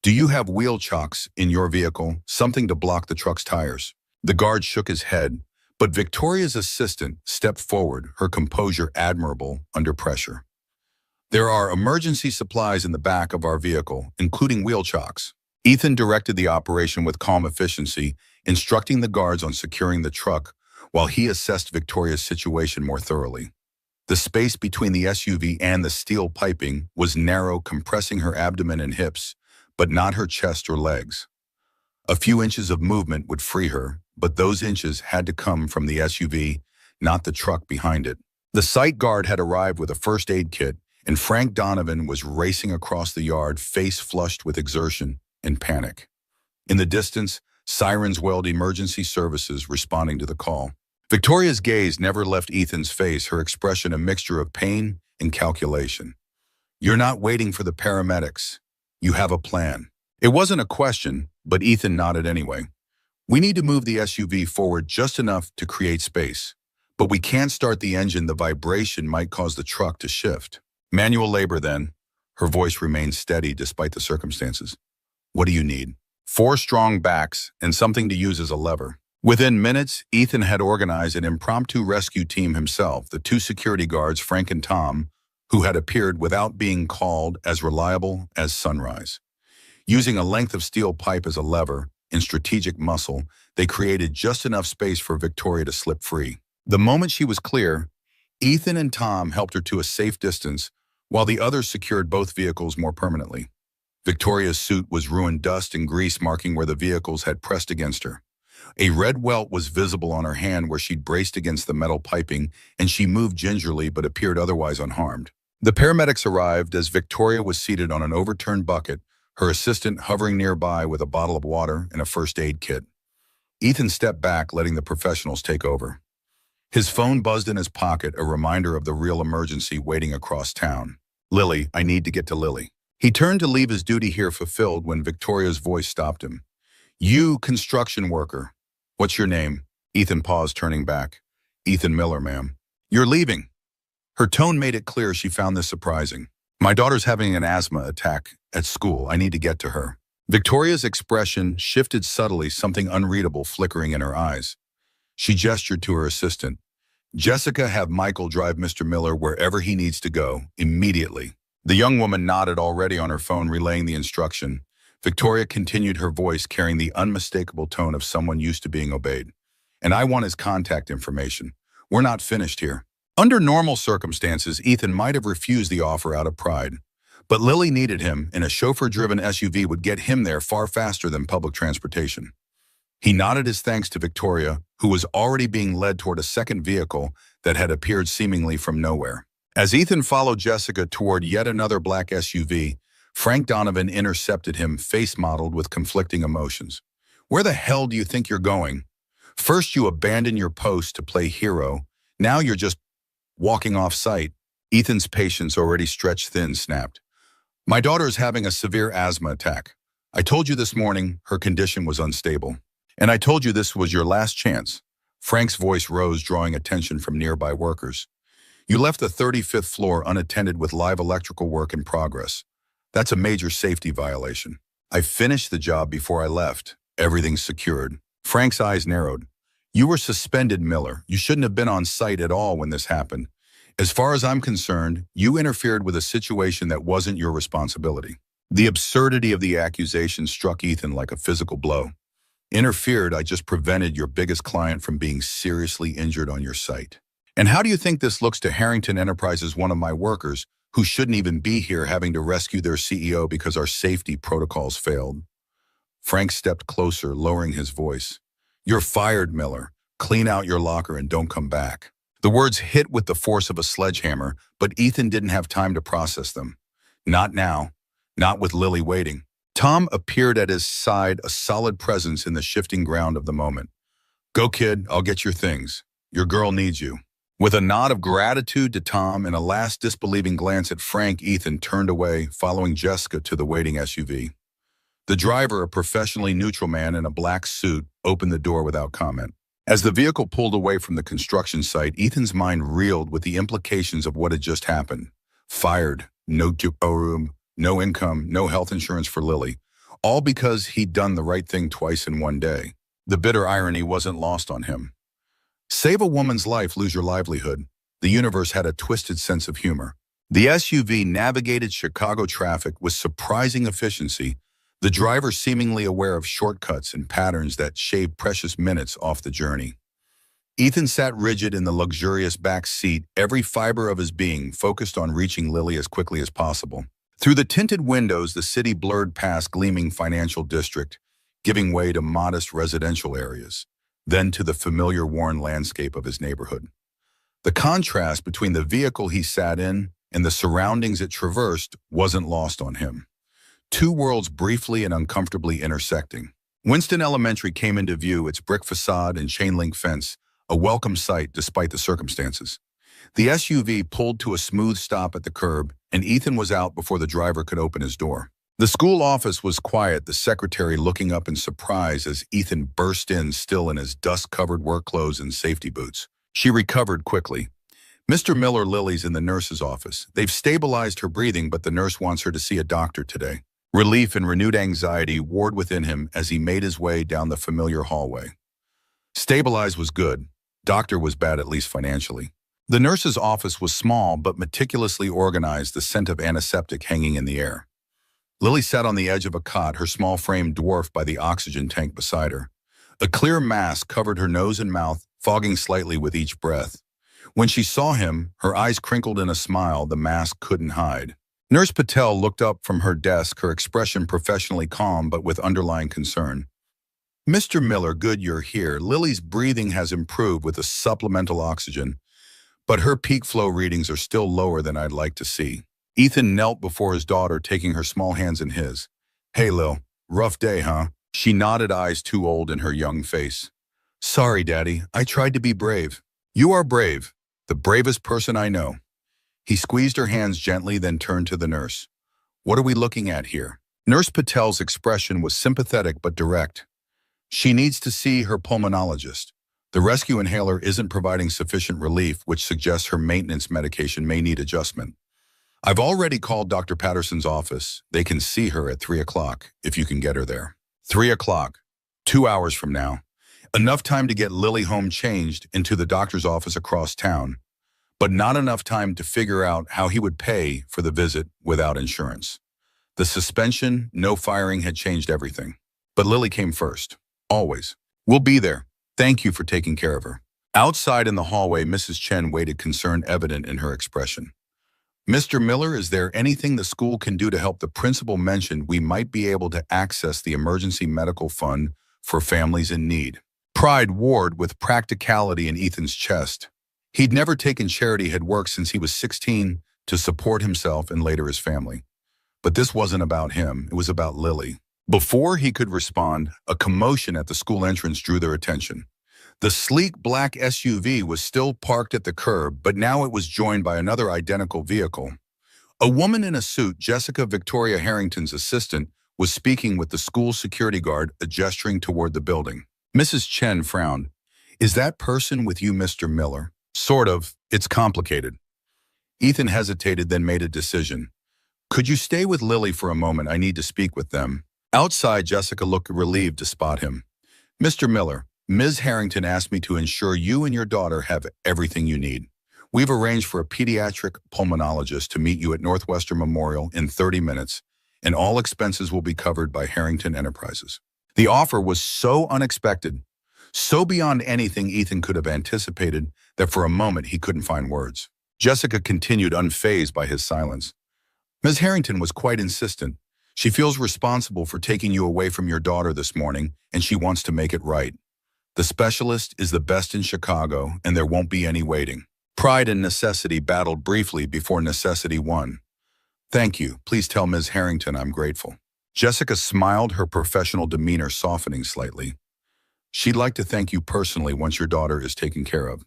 "Do you have wheel chocks in your vehicle, something to block the truck's tires?" The guard shook his head, but Victoria's assistant stepped forward, her composure admirable under pressure. "There are emergency supplies in the back of our vehicle, including wheel chocks." Ethan directed the operation with calm efficiency, instructing the guards on securing the truck while he assessed Victoria's situation more thoroughly. The space between the SUV and the steel piping was narrow, compressing her abdomen and hips, but not her chest or legs. A few inches of movement would free her, but those inches had to come from the SUV, not the truck behind it. The site guard had arrived with a first aid kit, and Frank Donovan was racing across the yard, face flushed with exertion and panic. In the distance, sirens wailed emergency services responding to the call. Victoria's gaze never left Ethan's face, her expression a mixture of pain and calculation. "You're not waiting for the paramedics. You have a plan." It wasn't a question, but Ethan nodded anyway. "We need to move the SUV forward just enough to create space. But we can't start the engine, the vibration might cause the truck to shift." "Manual labor then." Her voice remained steady despite the circumstances. "What do you need?" "4 strong backs and something to use as a lever." Within minutes, Ethan had organized an impromptu rescue team himself, the 2 security guards, Frank and Tom, who had appeared without being called, as reliable as sunrise. Using a length of steel pipe as a lever, in strategic muscle, they created just enough space for Victoria to slip free. The moment she was clear, Ethan and Tom helped her to a safe distance, while the others secured both vehicles more permanently. Victoria's suit was ruined, dust and grease marking where the vehicles had pressed against her. A red welt was visible on her hand where she'd braced against the metal piping, and she moved gingerly but appeared otherwise unharmed. The paramedics arrived as Victoria was seated on an overturned bucket, her assistant hovering nearby with a bottle of water and a first aid kit. Ethan stepped back, letting the professionals take over. His phone buzzed in his pocket, a reminder of the real emergency waiting across town. "Lily, I need to get to Lily." He turned to leave his duty here fulfilled when Victoria's voice stopped him. "You construction worker. What's your name?" Ethan paused, turning back. "Ethan Miller, ma'am." "You're leaving." Her tone made it clear she found this surprising. "My daughter's having an asthma attack at school. I need to get to her." Victoria's expression shifted subtly, something unreadable flickering in her eyes. She gestured to her assistant. "Jessica, have Michael drive Mr. Miller wherever he needs to go, immediately." The young woman nodded, already on her phone, relaying the instruction. Victoria continued, her voice carrying the unmistakable tone of someone used to being obeyed. "And I want his contact information. We're not finished here. Under normal circumstances, Ethan might have refused the offer out of pride. But Lily needed him, and a chauffeur-driven SUV would get him there far faster than public transportation. He nodded his thanks to Victoria, who was already being led toward a second vehicle that had appeared seemingly from nowhere. As Ethan followed Jessica toward yet another black SUV, Frank Donovan intercepted him, face-modeled with conflicting emotions. Where the hell do you think you're going? First you abandon your post to play hero, now you're just walking off-site. Ethan's patience, already stretched thin, snapped. My daughter is having a severe asthma attack. I told you this morning her condition was unstable. And I told you this was your last chance. Frank's voice rose, drawing attention from nearby workers. You left the 35th floor unattended with live electrical work in progress. That's a major safety violation. I finished the job before I left. Everything's secured. Frank's eyes narrowed. You were suspended, Miller. You shouldn't have been on site at all when this happened. As far as I'm concerned, you interfered with a situation that wasn't your responsibility. The absurdity of the accusation struck Ethan like a physical blow. Interfered, I just prevented your biggest client from being seriously injured on your site. And how do you think this looks to Harrington Enterprises, one of my workers, who shouldn't even be here having to rescue their CEO because our safety protocols failed? Frank stepped closer, lowering his voice. You're fired, Miller. Clean out your locker and don't come back. The words hit with the force of a sledgehammer, but Ethan didn't have time to process them. Not now. Not with Lily waiting. Tom appeared at his side, a solid presence in the shifting ground of the moment. Go, kid, I'll get your things. Your girl needs you. With a nod of gratitude to Tom and a last disbelieving glance at Frank, Ethan turned away, following Jessica to the waiting SUV. The driver, a professionally neutral man in a black suit, opened the door without comment. As the vehicle pulled away from the construction site, Ethan's mind reeled with the implications of what had just happened. Fired, no room, no income, no health insurance for Lily, all because he'd done the right thing twice in one day. The bitter irony wasn't lost on him. Save a woman's life, lose your livelihood. The universe had a twisted sense of humor. The SUV navigated Chicago traffic with surprising efficiency, the driver seemingly aware of shortcuts and patterns that shaved precious minutes off the journey. Ethan sat rigid in the luxurious back seat, every fiber of his being focused on reaching Lily as quickly as possible. Through the tinted windows, the city blurred past gleaming financial district, giving way to modest residential areas, then to the familiar worn landscape of his neighborhood. The contrast between the vehicle he sat in and the surroundings it traversed wasn't lost on him. Two worlds briefly and uncomfortably intersecting. Winston Elementary came into view, its brick facade and chain-link fence, a welcome sight despite the circumstances. The SUV pulled to a smooth stop at the curb, and Ethan was out before the driver could open his door. The school office was quiet, the secretary looking up in surprise as Ethan burst in, still in his dust-covered work clothes and safety boots. She recovered quickly. Mr. Miller, Lily's in the nurse's office. They've stabilized her breathing, but the nurse wants her to see a doctor today. Relief and renewed anxiety warred within him as he made his way down the familiar hallway. Stabilized was good. Doctor was bad, at least financially. The nurse's office was small but meticulously organized, the scent of antiseptic hanging in the air. Lily sat on the edge of a cot, her small frame dwarfed by the oxygen tank beside her. A clear mask covered her nose and mouth, fogging slightly with each breath. When she saw him, her eyes crinkled in a smile the mask couldn't hide. Nurse Patel looked up from her desk, her expression professionally calm but with underlying concern. Mr. Miller, good you're here. Lily's breathing has improved with the supplemental oxygen, but her peak flow readings are still lower than I'd like to see. Ethan knelt before his daughter, taking her small hands in his. Hey, Lil, rough day, huh? She nodded, eyes too old in her young face. Sorry, Daddy, I tried to be brave. You are brave, the bravest person I know. He squeezed her hands gently, then turned to the nurse. What are we looking at here? Nurse Patel's expression was sympathetic but direct. She needs to see her pulmonologist. The rescue inhaler isn't providing sufficient relief, which suggests her maintenance medication may need adjustment. I've already called Dr. Patterson's office. They can see her at 3 o'clock, if you can get her there. 3 o'clock, 2 hours from now. Enough time to get Lily home changed into the doctor's office across town, but not enough time to figure out how he would pay for the visit without insurance. The suspension, no firing had changed everything. But Lily came first, always. We'll be there. Thank you for taking care of her. Outside in the hallway, Mrs. Chen waited, concern evident in her expression. Mr. Miller, is there anything the school can do to help? The principal mentioned we might be able to access the emergency medical fund for families in need. Pride warred with practicality in Ethan's chest. He'd never taken charity, had worked since he was 16 to support himself and later his family. But this wasn't about him, it was about Lily. Before he could respond, a commotion at the school entrance drew their attention. The sleek black SUV was still parked at the curb, but now it was joined by another identical vehicle. A woman in a suit, Jessica Victoria Harrington's assistant, was speaking with the school security guard, gesturing toward the building. Mrs. Chen frowned. Is that person with you, Mr. Miller? Sort of. It's complicated. Ethan hesitated, then made a decision. Could you stay with Lily for a moment? I need to speak with them. Outside, Jessica looked relieved to spot him. Mr. Miller, Ms. Harrington asked me to ensure you and your daughter have everything you need. We've arranged for a pediatric pulmonologist to meet you at Northwestern Memorial in 30 minutes, and all expenses will be covered by Harrington Enterprises. The offer was so unexpected, so beyond anything Ethan could have anticipated, that for a moment he couldn't find words. Jessica continued, unfazed by his silence. Ms. Harrington was quite insistent. She feels responsible for taking you away from your daughter this morning, and she wants to make it right. The specialist is the best in Chicago, and there won't be any waiting. Pride and necessity battled briefly before necessity won. Thank you. Please tell Ms. Harrington I'm grateful. Jessica smiled, her professional demeanor softening slightly. She'd like to thank you personally once your daughter is taken care of.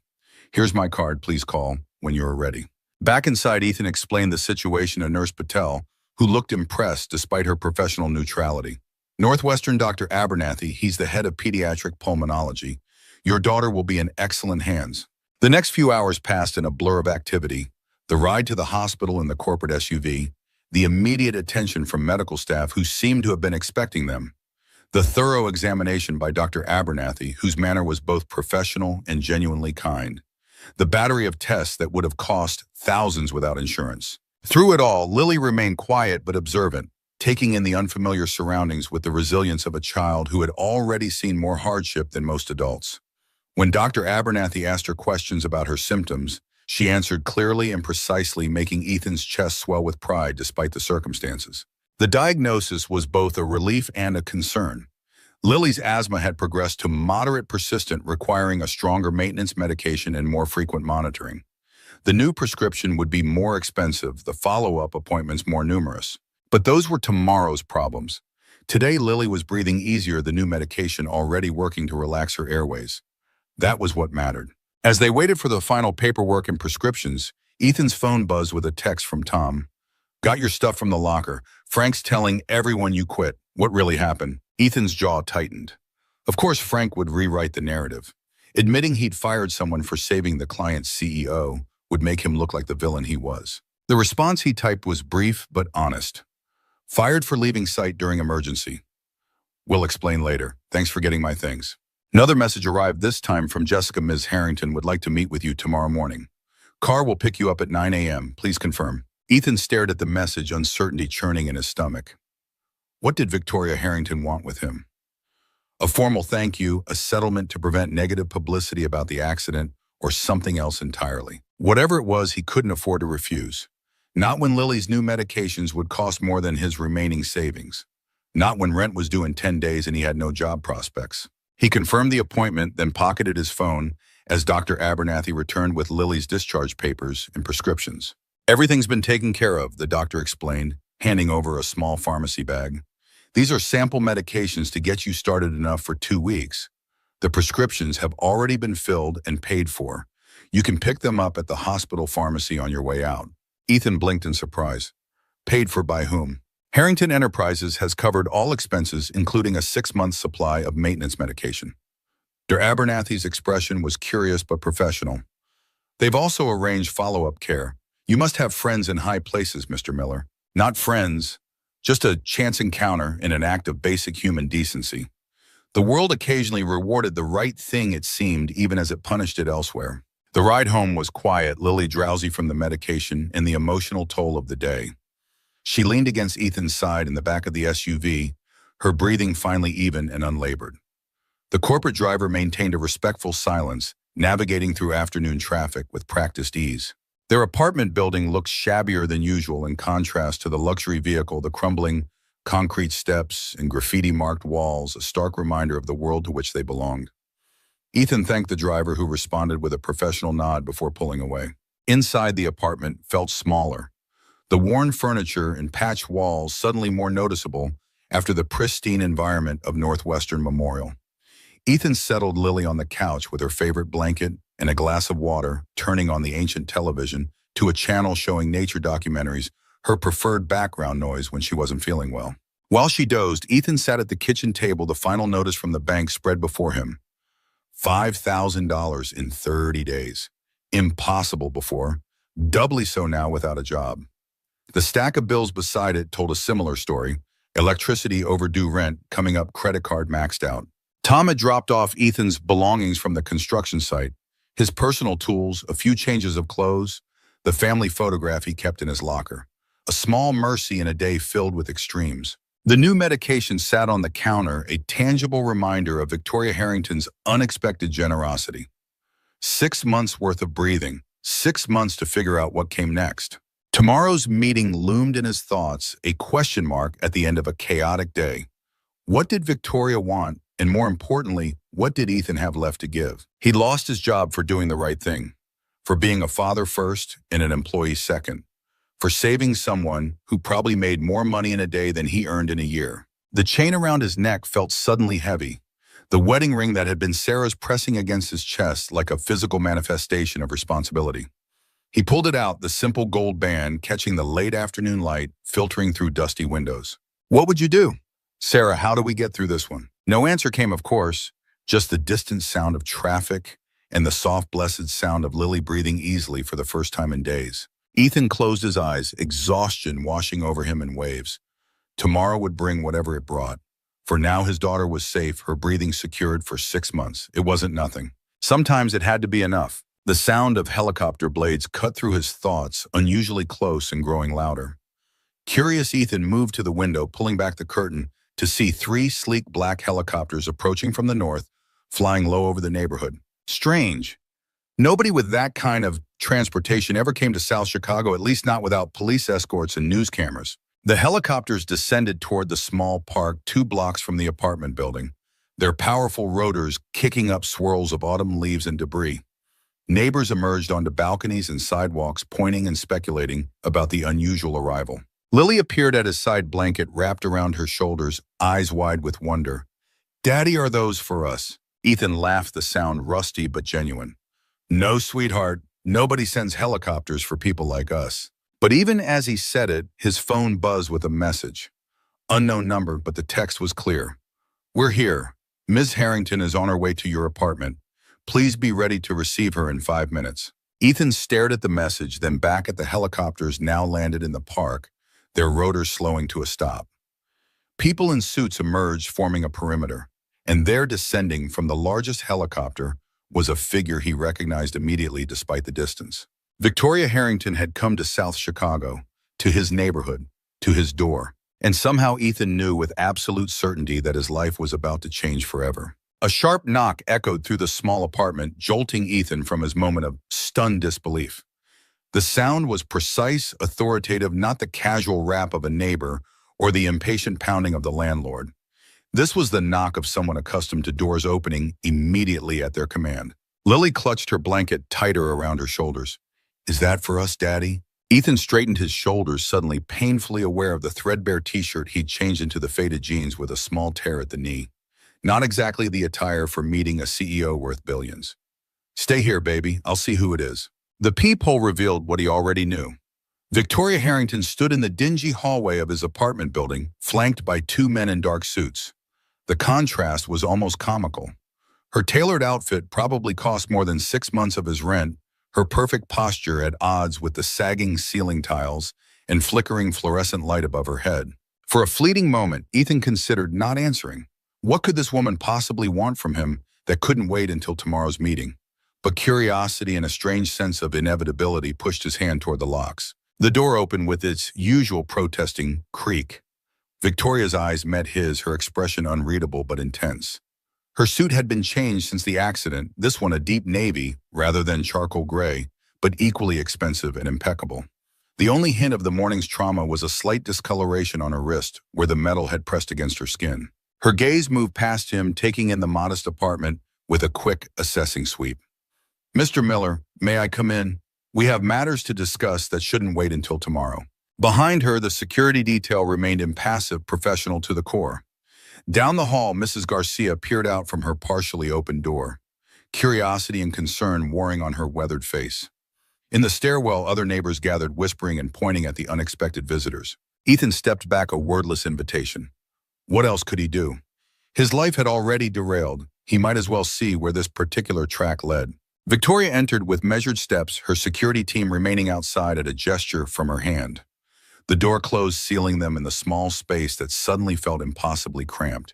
Here's my card. Please call when you're ready. Back inside, Ethan explained the situation to Nurse Patel, who looked impressed despite her professional neutrality. Northwestern Dr. Abernathy, he's the head of pediatric pulmonology. Your daughter will be in excellent hands. The next few hours passed in a blur of activity. The ride to the hospital in the corporate SUV, the immediate attention from medical staff who seemed to have been expecting them, the thorough examination by Dr. Abernathy, whose manner was both professional and genuinely kind, the battery of tests that would have cost thousands without insurance. Through it all, Lily remained quiet but observant, taking in the unfamiliar surroundings with the resilience of a child who had already seen more hardship than most adults. When Dr. Abernathy asked her questions about her symptoms, she answered clearly and precisely, making Ethan's chest swell with pride despite the circumstances. The diagnosis was both a relief and a concern. Lily's asthma had progressed to moderate persistent, requiring a stronger maintenance medication and more frequent monitoring. The new prescription would be more expensive, the follow-up appointments more numerous. But those were tomorrow's problems. Today, Lily was breathing easier, the new medication already working to relax her airways. That was what mattered. As they waited for the final paperwork and prescriptions, Ethan's phone buzzed with a text from Tom. Got your stuff from the locker. Frank's telling everyone you quit. What really happened? Ethan's jaw tightened. Of course, Frank would rewrite the narrative. Admitting he'd fired someone for saving the client's CEO would make him look like the villain he was. The response he typed was brief but honest. Fired for leaving site during emergency. We'll explain later. Thanks for getting my things. Another message arrived, this time from Jessica. Ms. Harrington would like to meet with you tomorrow morning. Car will pick you up at 9 a.m. Please confirm. Ethan stared at the message, uncertainty churning in his stomach. What did Victoria Harrington want with him? A formal thank you, a settlement to prevent negative publicity about the accident, or something else entirely? Whatever it was, he couldn't afford to refuse. Not when Lily's new medications would cost more than his remaining savings. Not when rent was due in 10 days and he had no job prospects. He confirmed the appointment, then pocketed his phone as Dr. Abernathy returned with Lily's discharge papers and prescriptions. Everything's been taken care of, the doctor explained, handing over a small pharmacy bag. These are sample medications to get you started enough for 2 weeks. The prescriptions have already been filled and paid for. You can pick them up at the hospital pharmacy on your way out. Ethan blinked in surprise. Paid for by whom? Harrington Enterprises has covered all expenses, including a 6-month supply of maintenance medication. Dr. Abernathy's expression was curious but professional. They've also arranged follow-up care. You must have friends in high places, Mr. Miller. Not friends, just a chance encounter in an act of basic human decency. The world occasionally rewarded the right thing, it seemed, even as it punished it elsewhere. The ride home was quiet, Lily drowsy from the medication and the emotional toll of the day. She leaned against Ethan's side in the back of the SUV, her breathing finally even and unlabored. The corporate driver maintained a respectful silence, navigating through afternoon traffic with practiced ease. Their apartment building looked shabbier than usual in contrast to the luxury vehicle, the crumbling concrete steps and graffiti-marked walls, a stark reminder of the world to which they belonged. Ethan thanked the driver, who responded with a professional nod before pulling away. Inside, the apartment felt smaller, the worn furniture and patched walls suddenly more noticeable after the pristine environment of Northwestern Memorial. Ethan settled Lily on the couch with her favorite blanket and a glass of water, turning on the ancient television to a channel showing nature documentaries, her preferred background noise when she wasn't feeling well. While she dozed, Ethan sat at the kitchen table, the final notice from the bank spread before him. $5,000 in 30 days. Impossible before, doubly so now without a job. The stack of bills beside it told a similar story: electricity, overdue rent, coming up, credit card maxed out. Tom had dropped off Ethan's belongings from the construction site, his personal tools, a few changes of clothes, the family photograph he kept in his locker. A small mercy in a day filled with extremes. The new medication sat on the counter, a tangible reminder of Victoria Harrington's unexpected generosity. 6 months worth of breathing, 6 months to figure out what came next. Tomorrow's meeting loomed in his thoughts, a question mark at the end of a chaotic day. What did Victoria want? And more importantly, what did Ethan have left to give? He lost his job for doing the right thing, for being a father first and an employee second, for saving someone who probably made more money in a day than he earned in a year. The chain around his neck felt suddenly heavy, the wedding ring that had been Sarah's pressing against his chest like a physical manifestation of responsibility. He pulled it out, the simple gold band catching the late afternoon light filtering through dusty windows. "What would you do?" "Sarah, how do we get through this one?" No answer came, of course, just the distant sound of traffic and the soft, blessed sound of Lily breathing easily for the first time in days. Ethan closed his eyes, exhaustion washing over him in waves. Tomorrow would bring whatever it brought. For now, his daughter was safe, her breathing secured for 6 months. It wasn't nothing. Sometimes it had to be enough. The sound of helicopter blades cut through his thoughts, unusually close and growing louder. Curious, Ethan moved to the window, pulling back the curtain to see 3 sleek black helicopters approaching from the north, flying low over the neighborhood. Strange. Nobody with that kind of transportation ever came to South Chicago, at least not without police escorts and news cameras. The helicopters descended toward the small park 2 blocks from the apartment building, their powerful rotors kicking up swirls of autumn leaves and debris. Neighbors emerged onto balconies and sidewalks, pointing and speculating about the unusual arrival. Lily appeared at his side, blanket wrapped around her shoulders, eyes wide with wonder. "Daddy, are those for us?" Ethan laughed, the sound rusty but genuine. "No, sweetheart, nobody sends helicopters for people like us." But even as he said it, his phone buzzed with a message. Unknown number, but the text was clear. "We're here. Ms. Harrington is on her way to your apartment. Please be ready to receive her in 5 minutes." Ethan stared at the message, then back at the helicopters now landed in the park, their rotors slowing to a stop. People in suits emerged, forming a perimeter, and there, descending from the largest helicopter, was a figure he recognized immediately despite the distance. Victoria Harrington had come to South Chicago, to his neighborhood, to his door, and somehow Ethan knew with absolute certainty that his life was about to change forever. A sharp knock echoed through the small apartment, jolting Ethan from his moment of stunned disbelief. The sound was precise, authoritative, not the casual rap of a neighbor or the impatient pounding of the landlord. This was the knock of someone accustomed to doors opening immediately at their command. Lily clutched her blanket tighter around her shoulders. "Is that for us, Daddy?" Ethan straightened his shoulders, suddenly painfully aware of the threadbare t-shirt he'd changed into the faded jeans with a small tear at the knee. Not exactly the attire for meeting a CEO worth billions. "Stay here, baby. I'll see who it is." The peephole revealed what he already knew. Victoria Harrington stood in the dingy hallway of his apartment building, flanked by 2 men in dark suits. The contrast was almost comical. Her tailored outfit probably cost more than 6 months of his rent, her perfect posture at odds with the sagging ceiling tiles and flickering fluorescent light above her head. For a fleeting moment, Ethan considered not answering. What could this woman possibly want from him that couldn't wait until tomorrow's meeting? But curiosity and a strange sense of inevitability pushed his hand toward the locks. The door opened with its usual protesting creak. Victoria's eyes met his, her expression unreadable but intense. Her suit had been changed since the accident, this one a deep navy rather than charcoal gray, but equally expensive and impeccable. The only hint of the morning's trauma was a slight discoloration on her wrist where the metal had pressed against her skin. Her gaze moved past him, taking in the modest apartment with a quick, assessing sweep. "Mr. Miller, may I come in? We have matters to discuss that shouldn't wait until tomorrow." Behind her, the security detail remained impassive, professional to the core. Down the hall, Mrs. Garcia peered out from her partially open door, curiosity and concern warring on her weathered face. In the stairwell, other neighbors gathered, whispering and pointing at the unexpected visitors. Ethan stepped back, a wordless invitation. What else could he do? His life had already derailed. He might as well see where this particular track led. Victoria entered with measured steps, her security team remaining outside at a gesture from her hand. The door closed, sealing them in the small space that suddenly felt impossibly cramped.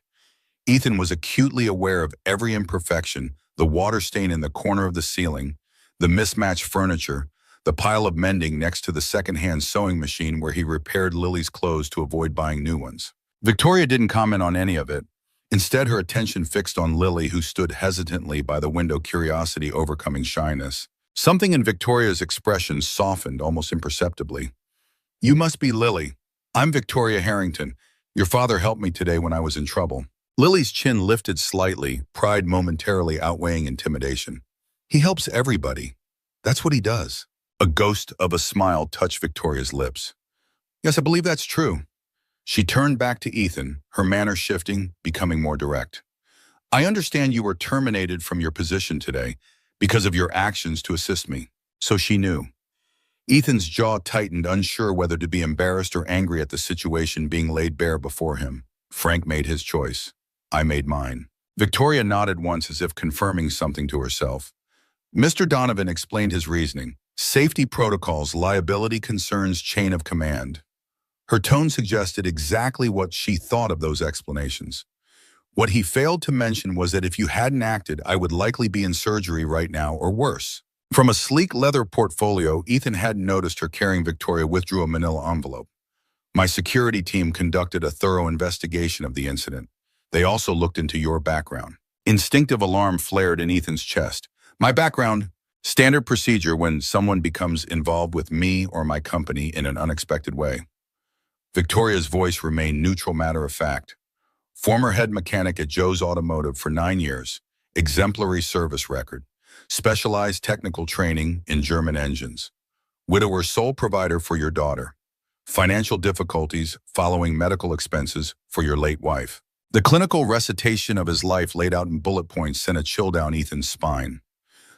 Ethan was acutely aware of every imperfection, the water stain in the corner of the ceiling, the mismatched furniture, the pile of mending next to the second-hand sewing machine where he repaired Lily's clothes to avoid buying new ones. Victoria didn't comment on any of it. Instead, her attention fixed on Lily, who stood hesitantly by the window, curiosity overcoming shyness. Something in Victoria's expression softened almost imperceptibly. "You must be Lily. I'm Victoria Harrington. Your father helped me today when I was in trouble." Lily's chin lifted slightly, pride momentarily outweighing intimidation. "He helps everybody. That's what he does." A ghost of a smile touched Victoria's lips. "Yes, I believe that's true." She turned back to Ethan, her manner shifting, becoming more direct. "I understand you were terminated from your position today because of your actions to assist me." So she knew. Ethan's jaw tightened, unsure whether to be embarrassed or angry at the situation being laid bare before him. Frank made his choice. I made mine. Victoria nodded once as if confirming something to herself. Mr. Donovan explained his reasoning. Safety protocols, liability concerns, chain of command. Her tone suggested exactly what she thought of those explanations. What he failed to mention was that if you hadn't acted, I would likely be in surgery right now or worse. From a sleek leather portfolio, Ethan hadn't noticed her carrying. Victoria withdrew a manila envelope. "My security team conducted a thorough investigation of the incident. They also looked into your background." Instinctive alarm flared in Ethan's chest. "My background? Standard procedure when someone becomes involved with me or my company in an unexpected way." Victoria's voice remained neutral, matter of fact. "Former head mechanic at Joe's Automotive for 9 years. Exemplary service record. Specialized technical training in German engines. Widower, sole provider for your daughter. Financial difficulties following medical expenses for your late wife." The clinical recitation of his life laid out in bullet points sent a chill down Ethan's spine.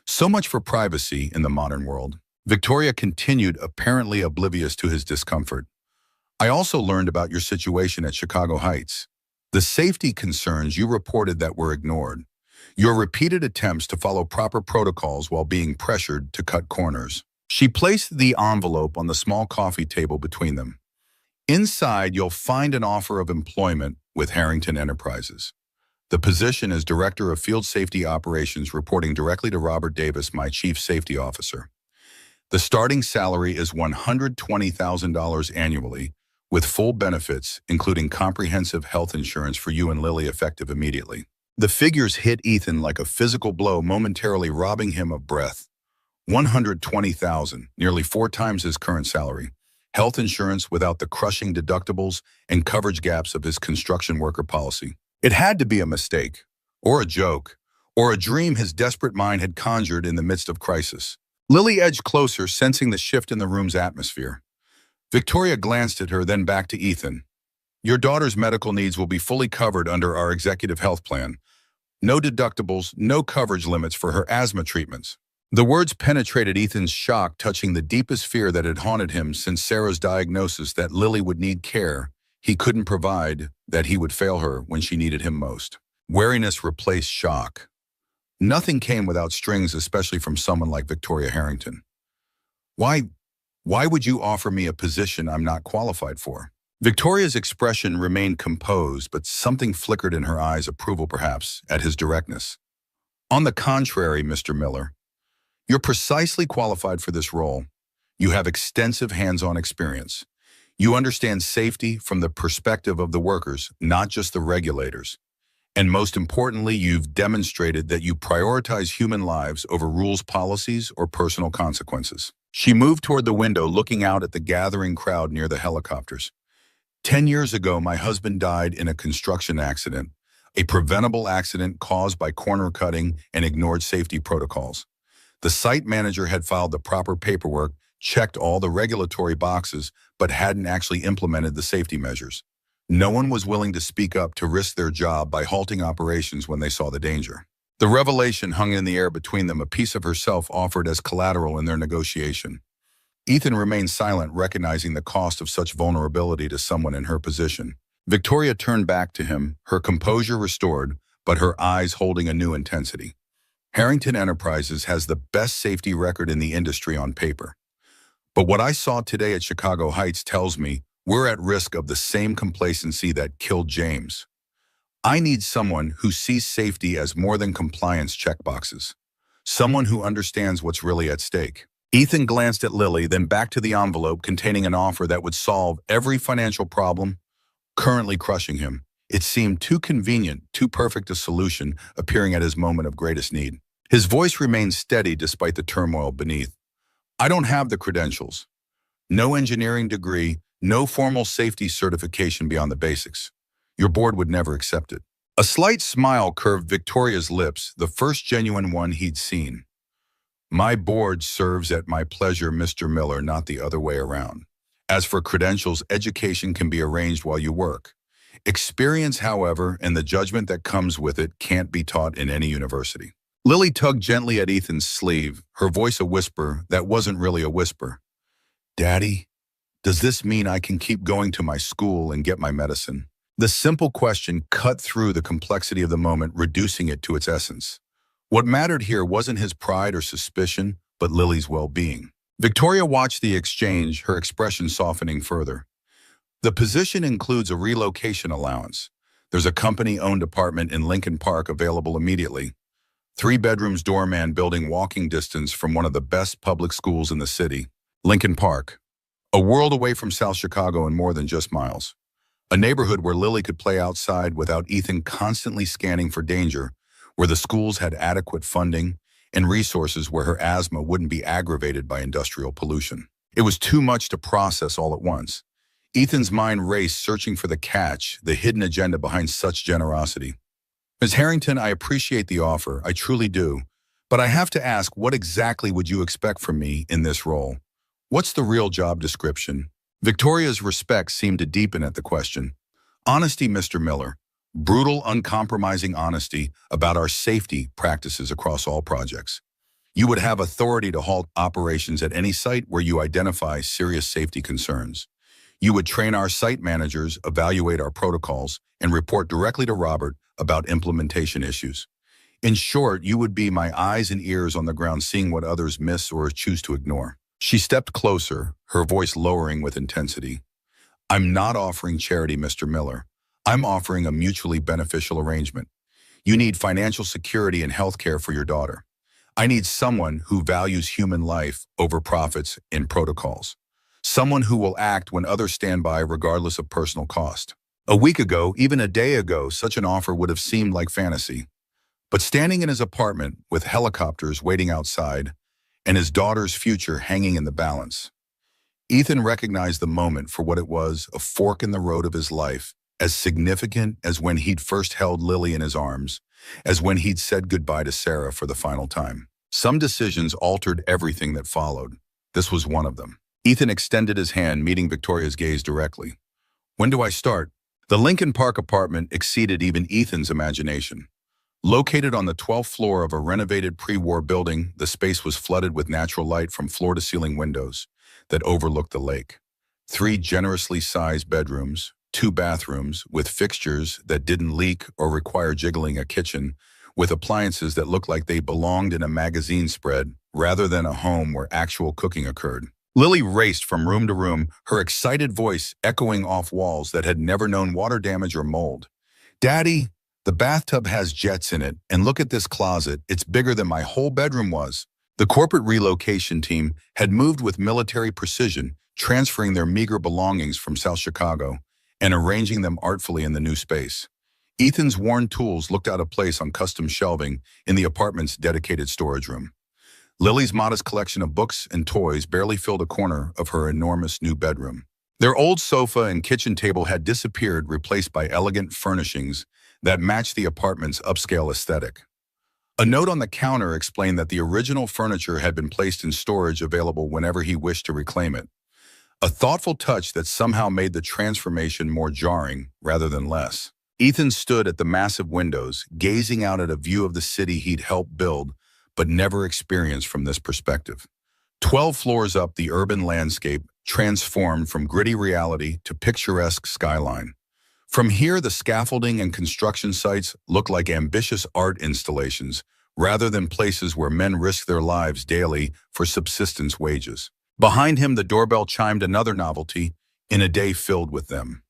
So much for privacy in the modern world. Victoria continued, apparently oblivious to his discomfort. "I also learned about your situation at Chicago Heights. The safety concerns you reported that were ignored. Your repeated attempts to follow proper protocols while being pressured to cut corners." She placed the envelope on the small coffee table between them. "Inside, you'll find an offer of employment with Harrington Enterprises. The position is Director of Field Safety Operations, reporting directly to Robert Davis, my Chief Safety Officer. The starting salary is $120,000 annually, with full benefits, including comprehensive health insurance for you and Lily, effective immediately." The figures hit Ethan like a physical blow, momentarily robbing him of breath. $120,000, nearly 4 times his current salary. Health insurance without the crushing deductibles and coverage gaps of his construction worker policy. It had to be a mistake, or a joke, or a dream his desperate mind had conjured in the midst of crisis. Lily edged closer, sensing the shift in the room's atmosphere. Victoria glanced at her, then back to Ethan. "Your daughter's medical needs will be fully covered under our executive health plan. No deductibles, no coverage limits for her asthma treatments." The words penetrated Ethan's shock, touching the deepest fear that had haunted him since Sarah's diagnosis, that Lily would need care he couldn't provide, that he would fail her when she needed him most. Wariness replaced shock. Nothing came without strings, especially from someone like Victoria Harrington. Why would you offer me a position I'm not qualified for?" Victoria's expression remained composed, but something flickered in her eyes, approval perhaps, at his directness. "On the contrary, Mr. Miller, you're precisely qualified for this role. You have extensive hands-on experience. You understand safety from the perspective of the workers, not just the regulators. And most importantly, you've demonstrated that you prioritize human lives over rules, policies, or personal consequences. She moved toward the window, looking out at the gathering crowd near the helicopters. 10 years ago, my husband died in a construction accident, a preventable accident caused by corner cutting and ignored safety protocols. The site manager had filed the proper paperwork, checked all the regulatory boxes, but hadn't actually implemented the safety measures. No one was willing to speak up to risk their job by halting operations when they saw the danger. The revelation hung in the air between them, a piece of herself offered as collateral in their negotiation. Ethan remained silent, recognizing the cost of such vulnerability to someone in her position. Victoria turned back to him, her composure restored, but her eyes holding a new intensity. Harrington Enterprises has the best safety record in the industry on paper. But what I saw today at Chicago Heights tells me we're at risk of the same complacency that killed James. I need someone who sees safety as more than compliance checkboxes. Someone who understands what's really at stake. Ethan glanced at Lily, then back to the envelope containing an offer that would solve every financial problem currently crushing him. It seemed too convenient, too perfect a solution, appearing at his moment of greatest need. His voice remained steady despite the turmoil beneath. I don't have the credentials. No engineering degree, no formal safety certification beyond the basics. Your board would never accept it. A slight smile curved Victoria's lips, the first genuine one he'd seen. My board serves at my pleasure, Mr. Miller, not the other way around. As for credentials, education can be arranged while you work. Experience, however, and the judgment that comes with it can't be taught in any university. Lily tugged gently at Ethan's sleeve, her voice a whisper that wasn't really a whisper. Daddy, does this mean I can keep going to my school and get my medicine? The simple question cut through the complexity of the moment, reducing it to its essence. What mattered here wasn't his pride or suspicion, but Lily's well-being. Victoria watched the exchange, her expression softening further. The position includes a relocation allowance. There's a company-owned apartment in Lincoln Park available immediately. 3 bedrooms, doorman building, walking distance from one of the best public schools in the city. Lincoln Park. A world away from South Chicago and more than just miles. A neighborhood where Lily could play outside without Ethan constantly scanning for danger, where the schools had adequate funding and resources, where her asthma wouldn't be aggravated by industrial pollution. It was too much to process all at once. Ethan's mind raced, searching for the catch, the hidden agenda behind such generosity. Ms. Harrington, I appreciate the offer, I truly do. But I have to ask, what exactly would you expect from me in this role? What's the real job description? Victoria's respect seemed to deepen at the question. Honesty, Mr. Miller. Brutal, uncompromising honesty about our safety practices across all projects. You would have authority to halt operations at any site where you identify serious safety concerns. You would train our site managers, evaluate our protocols, and report directly to Robert about implementation issues. In short, you would be my eyes and ears on the ground, seeing what others miss or choose to ignore. She stepped closer, her voice lowering with intensity. I'm not offering charity, Mr. Miller. I'm offering a mutually beneficial arrangement. You need financial security and health care for your daughter. I need someone who values human life over profits and protocols. Someone who will act when others stand by regardless of personal cost. A week ago, even a day ago, such an offer would have seemed like fantasy. But standing in his apartment with helicopters waiting outside and his daughter's future hanging in the balance, Ethan recognized the moment for what it was, a fork in the road of his life, as significant as when he'd first held Lily in his arms, as when he'd said goodbye to Sarah for the final time. Some decisions altered everything that followed. This was one of them. Ethan extended his hand, meeting Victoria's gaze directly. When do I start? The Lincoln Park apartment exceeded even Ethan's imagination. Located on the 12th floor of a renovated pre-war building, the space was flooded with natural light from floor-to-ceiling windows that overlooked the lake. 3 generously sized bedrooms, 2 bathrooms with fixtures that didn't leak or require jiggling, a kitchen with appliances that looked like they belonged in a magazine spread rather than a home where actual cooking occurred. Lily raced from room to room, her excited voice echoing off walls that had never known water damage or mold. Daddy, the bathtub has jets in it, and look at this closet, it's bigger than my whole bedroom was. The corporate relocation team had moved with military precision, transferring their meager belongings from South Chicago and arranging them artfully in the new space. Ethan's worn tools looked out of place on custom shelving in the apartment's dedicated storage room. Lily's modest collection of books and toys barely filled a corner of her enormous new bedroom. Their old sofa and kitchen table had disappeared, replaced by elegant furnishings that matched the apartment's upscale aesthetic. A note on the counter explained that the original furniture had been placed in storage, available whenever he wished to reclaim it. A thoughtful touch that somehow made the transformation more jarring rather than less. Ethan stood at the massive windows, gazing out at a view of the city he'd helped build, but never experienced from this perspective. 12 floors up, the urban landscape transformed from gritty reality to picturesque skyline. From here, the scaffolding and construction sites looked like ambitious art installations, rather than places where men risk their lives daily for subsistence wages. Behind him, the doorbell chimed, another novelty in a day filled with them.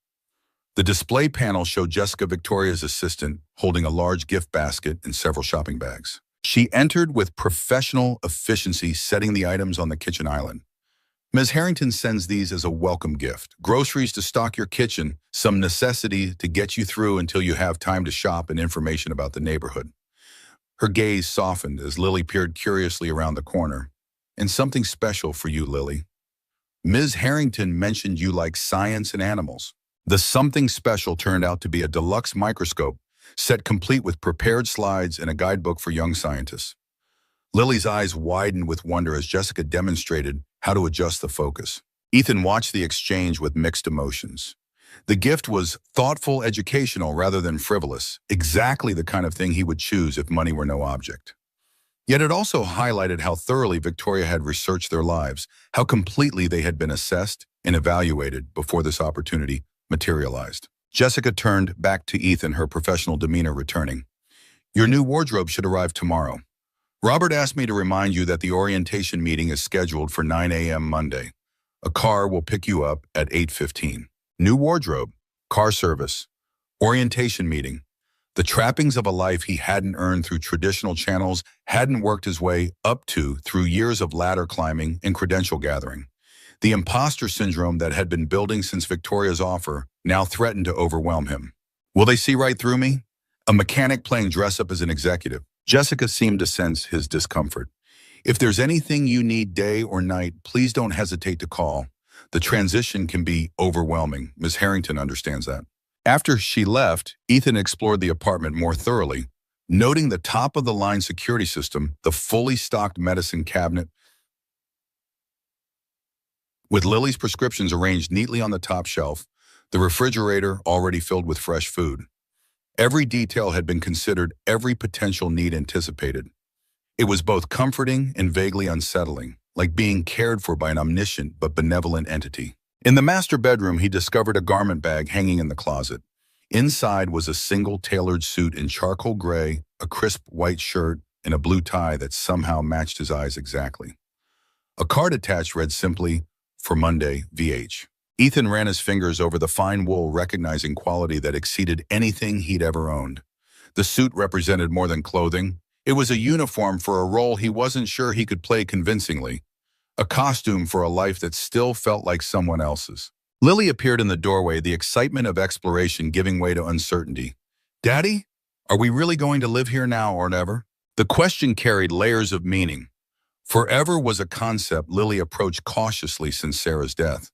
The display panel showed Jessica, Victoria's assistant, holding a large gift basket and several shopping bags. She entered with professional efficiency, setting the items on the kitchen island. Ms. Harrington sends these as a welcome gift. Groceries to stock your kitchen, some necessity to get you through until you have time to shop, and information about the neighborhood. Her gaze softened as Lily peered curiously around the corner. And something special for you, Lily. Ms. Harrington mentioned you like science and animals. The something special turned out to be a deluxe microscope, set complete with prepared slides and a guidebook for young scientists. Lily's eyes widened with wonder as Jessica demonstrated how to adjust the focus. Ethan watched the exchange with mixed emotions. The gift was thoughtful, educational rather than frivolous, exactly the kind of thing he would choose if money were no object. Yet it also highlighted how thoroughly Victoria had researched their lives, how completely they had been assessed and evaluated before this opportunity materialized. Jessica turned back to Ethan, her professional demeanor returning. Your new wardrobe should arrive tomorrow. Robert asked me to remind you that the orientation meeting is scheduled for 9 a.m. Monday. A car will pick you up at 8:15. New wardrobe, car service, orientation meeting. The trappings of a life he hadn't earned through traditional channels, hadn't worked his way up to through years of ladder climbing and credential gathering. The imposter syndrome that had been building since Victoria's offer now threatened to overwhelm him. Will they see right through me? A mechanic playing dress-up as an executive. Jessica seemed to sense his discomfort. If there's anything you need day or night, please don't hesitate to call. The transition can be overwhelming. Ms. Harrington understands that. After she left, Ethan explored the apartment more thoroughly, noting the top-of-the-line security system, the fully stocked medicine cabinet, with Lily's prescriptions arranged neatly on the top shelf, the refrigerator already filled with fresh food. Every detail had been considered, every potential need anticipated. It was both comforting and vaguely unsettling, like being cared for by an omniscient but benevolent entity. In the master bedroom, he discovered a garment bag hanging in the closet. Inside was a single tailored suit in charcoal gray, a crisp white shirt, and a blue tie that somehow matched his eyes exactly. A card attached read simply, "For Monday, VH." Ethan ran his fingers over the fine wool, recognizing quality that exceeded anything he'd ever owned. The suit represented more than clothing. It was a uniform for a role he wasn't sure he could play convincingly. A costume for a life that still felt like someone else's. Lily appeared in the doorway, the excitement of exploration giving way to uncertainty. Daddy, are we really going to live here now or never? The question carried layers of meaning. Forever was a concept Lily approached cautiously since Sarah's death.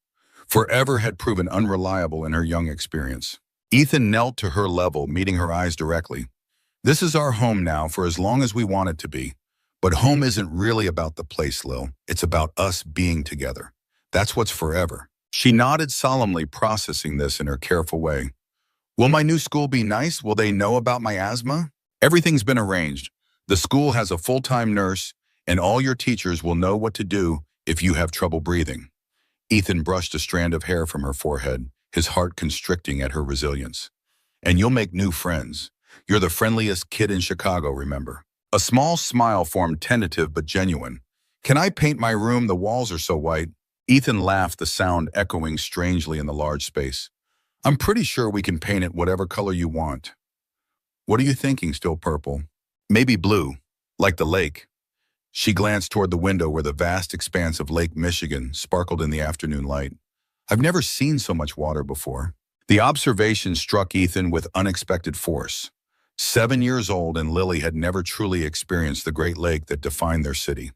Forever had proven unreliable in her young experience. Ethan knelt to her level, meeting her eyes directly. This is our home now for as long as we want it to be. But home isn't really about the place, Lil. It's about us being together. That's what's forever. She nodded solemnly, processing this in her careful way. Will my new school be nice? Will they know about my asthma? Everything's been arranged. The school has a full-time nurse, and all your teachers will know what to do if you have trouble breathing. Ethan brushed a strand of hair from her forehead, his heart constricting at her resilience. And you'll make new friends. You're the friendliest kid in Chicago, remember? A small smile formed, tentative but genuine. Can I paint my room? The walls are so white. Ethan laughed, the sound echoing strangely in the large space. I'm pretty sure we can paint it whatever color you want. What are you thinking? Still purple? Maybe blue, like the lake. She glanced toward the window where the vast expanse of Lake Michigan sparkled in the afternoon light. I've never seen so much water before. The observation struck Ethan with unexpected force. 7 years old and Lily had never truly experienced the Great Lake that defined their city.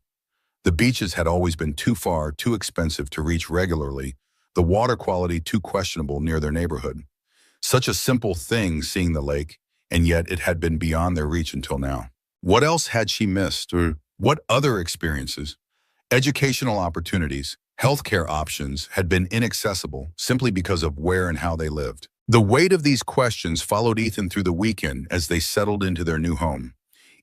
The beaches had always been too far, too expensive to reach regularly, the water quality too questionable near their neighborhood. Such a simple thing, seeing the lake, and yet it had been beyond their reach until now. What else had she missed, or what other experiences, educational opportunities, healthcare options had been inaccessible simply because of where and how they lived? The weight of these questions followed Ethan through the weekend as they settled into their new home.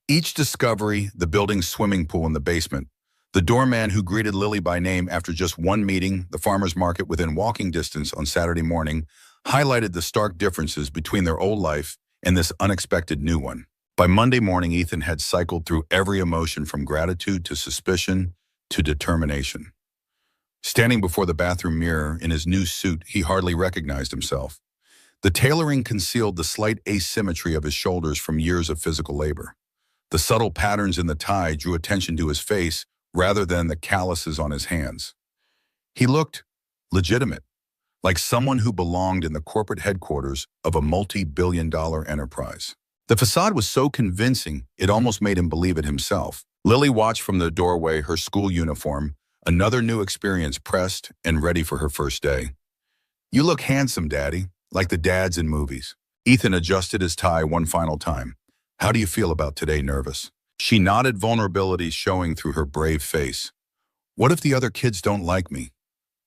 Each discovery, the building's swimming pool in the basement, the doorman who greeted Lily by name after just one meeting, the farmer's market within walking distance on Saturday morning, highlighted the stark differences between their old life and this unexpected new one. By Monday morning, Ethan had cycled through every emotion from gratitude to suspicion to determination. Standing before the bathroom mirror in his new suit, he hardly recognized himself. The tailoring concealed the slight asymmetry of his shoulders from years of physical labor. The subtle patterns in the tie drew attention to his face rather than the calluses on his hands. He looked legitimate, like someone who belonged in the corporate headquarters of a multi-billion-dollar enterprise. The facade was so convincing, it almost made him believe it himself. Lily watched from the doorway, her school uniform, another new experience pressed and ready for her first day. "You look handsome, Daddy, like the dads in movies." Ethan adjusted his tie one final time. "How do you feel about today, nervous?" She nodded, vulnerability showing through her brave face. "What if the other kids don't like me?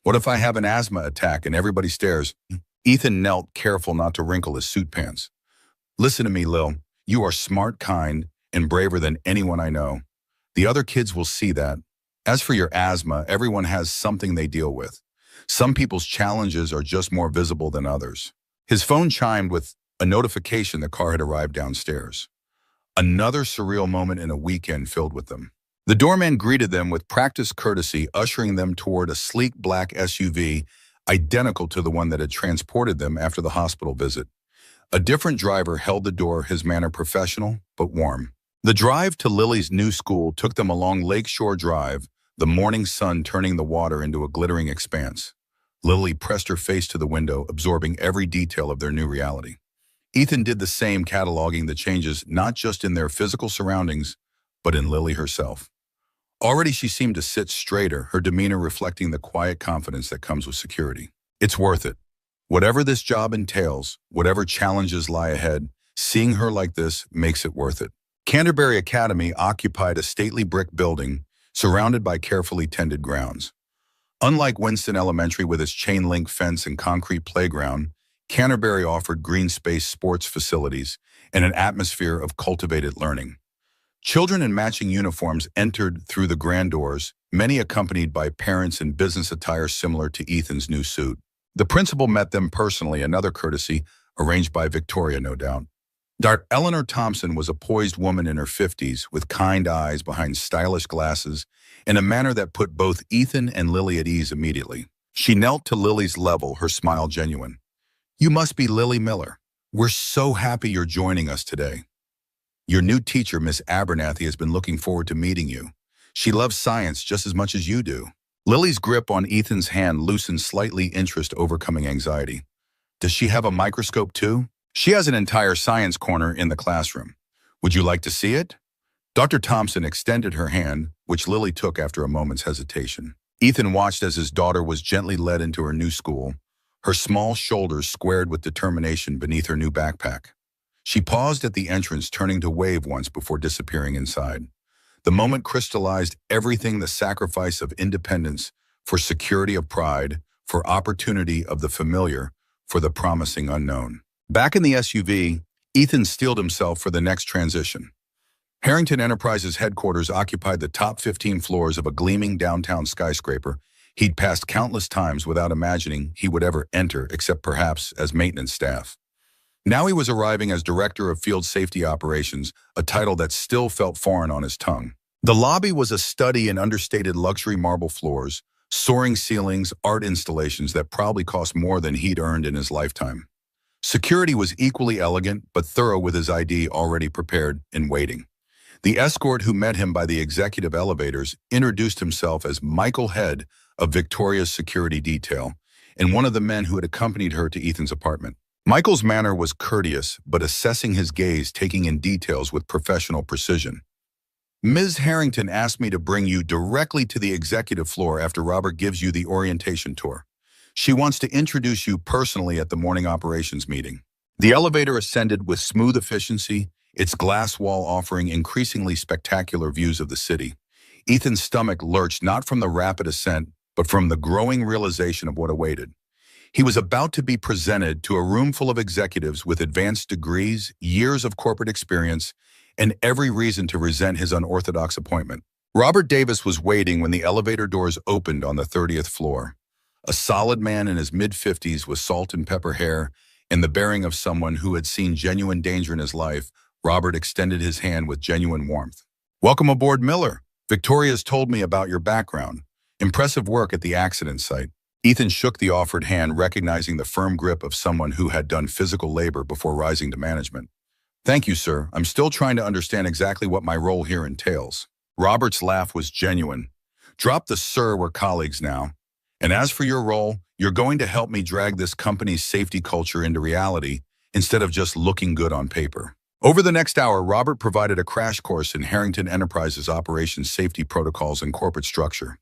What if I have an asthma attack and everybody stares?" Ethan knelt, careful not to wrinkle his suit pants. "Listen to me, Lil. You are smart, kind, and braver than anyone I know. The other kids will see that. As for your asthma, everyone has something they deal with. Some people's challenges are just more visible than others." His phone chimed with a notification the car had arrived downstairs. Another surreal moment in a weekend filled with them. The doorman greeted them with practiced courtesy, ushering them toward a sleek black SUV identical to the one that had transported them after the hospital visit. A different driver held the door, his manner professional but warm. The drive to Lily's new school took them along Lakeshore Drive, the morning sun turning the water into a glittering expanse. Lily pressed her face to the window, absorbing every detail of their new reality. Ethan did the same, cataloging the changes not just in their physical surroundings, but in Lily herself. Already she seemed to sit straighter, her demeanor reflecting the quiet confidence that comes with security. "It's worth it. Whatever this job entails, whatever challenges lie ahead, seeing her like this makes it worth it." Canterbury Academy occupied a stately brick building surrounded by carefully tended grounds. Unlike Winston Elementary with its chain-link fence and concrete playground, Canterbury offered green space sports facilities and an atmosphere of cultivated learning. Children in matching uniforms entered through the grand doors, many accompanied by parents in business attire similar to Ethan's new suit. The principal met them personally, another courtesy arranged by Victoria, no doubt. Dr. Eleanor Thompson was a poised woman in her 50s with kind eyes behind stylish glasses in a manner that put both Ethan and Lily at ease immediately. She knelt to Lily's level, her smile genuine. "You must be Lily Miller. We're so happy you're joining us today. Your new teacher, Miss Abernathy, has been looking forward to meeting you. She loves science just as much as you do." Lily's grip on Ethan's hand loosened slightly, interest overcoming anxiety. "Does she have a microscope too?" "She has an entire science corner in the classroom. Would you like to see it?" Dr. Thompson extended her hand, which Lily took after a moment's hesitation. Ethan watched as his daughter was gently led into her new school, her small shoulders squared with determination beneath her new backpack. She paused at the entrance, turning to wave once before disappearing inside. The moment crystallized everything: the sacrifice of independence for security of pride, for opportunity of the familiar, for the promising unknown. Back in the SUV, Ethan steeled himself for the next transition. Harrington Enterprises headquarters occupied the top 15 floors of a gleaming downtown skyscraper he'd passed countless times without imagining he would ever enter, except perhaps as maintenance staff. Now he was arriving as Director of Field Safety Operations, a title that still felt foreign on his tongue. The lobby was a study in understated luxury marble floors, soaring ceilings, art installations that probably cost more than he'd earned in his lifetime. Security was equally elegant but thorough, with his ID already prepared and waiting. The escort who met him by the executive elevators introduced himself as Michael Head of Victoria's security detail, and one of the men who had accompanied her to Ethan's apartment. Michael's manner was courteous, but assessing his gaze, taking in details with professional precision. Ms. Harrington asked me to bring you directly to the executive floor after Robert gives you the orientation tour. She wants to introduce you personally at the morning operations meeting. The elevator ascended with smooth efficiency, its glass wall offering increasingly spectacular views of the city. Ethan's stomach lurched not from the rapid ascent, but from the growing realization of what awaited. He was about to be presented to a room full of executives with advanced degrees, years of corporate experience, and every reason to resent his unorthodox appointment. Robert Davis was waiting when the elevator doors opened on the 30th floor. A solid man in his mid-50s with salt and pepper hair and the bearing of someone who had seen genuine danger in his life, Robert extended his hand with genuine warmth. "Welcome aboard, Miller. Victoria's told me about your background. Impressive work at the accident site." Ethan shook the offered hand, recognizing the firm grip of someone who had done physical labor before rising to management. "Thank you, sir. I'm still trying to understand exactly what my role here entails." Robert's laugh was genuine. "Drop the sir, we're colleagues now. And as for your role, you're going to help me drag this company's safety culture into reality instead of just looking good on paper." Over the next hour, Robert provided a crash course in Harrington Enterprises' operations safety protocols and corporate structure.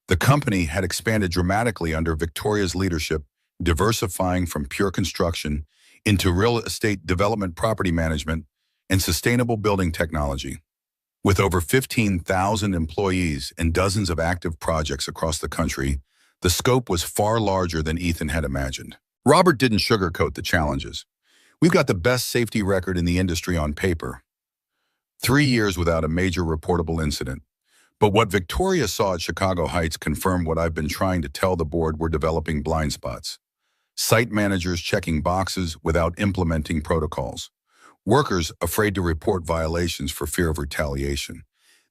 The company had expanded dramatically under Victoria's leadership, diversifying from pure construction into real estate development, property management, and sustainable building technology. With over 15,000 employees and dozens of active projects across the country, the scope was far larger than Ethan had imagined. Robert didn't sugarcoat the challenges. "We've got the best safety record in the industry on paper. 3 years without a major reportable incident. But what Victoria saw at Chicago Heights confirmed what I've been trying to tell the board: we're developing blind spots. Site managers checking boxes without implementing protocols. Workers afraid to report violations for fear of retaliation.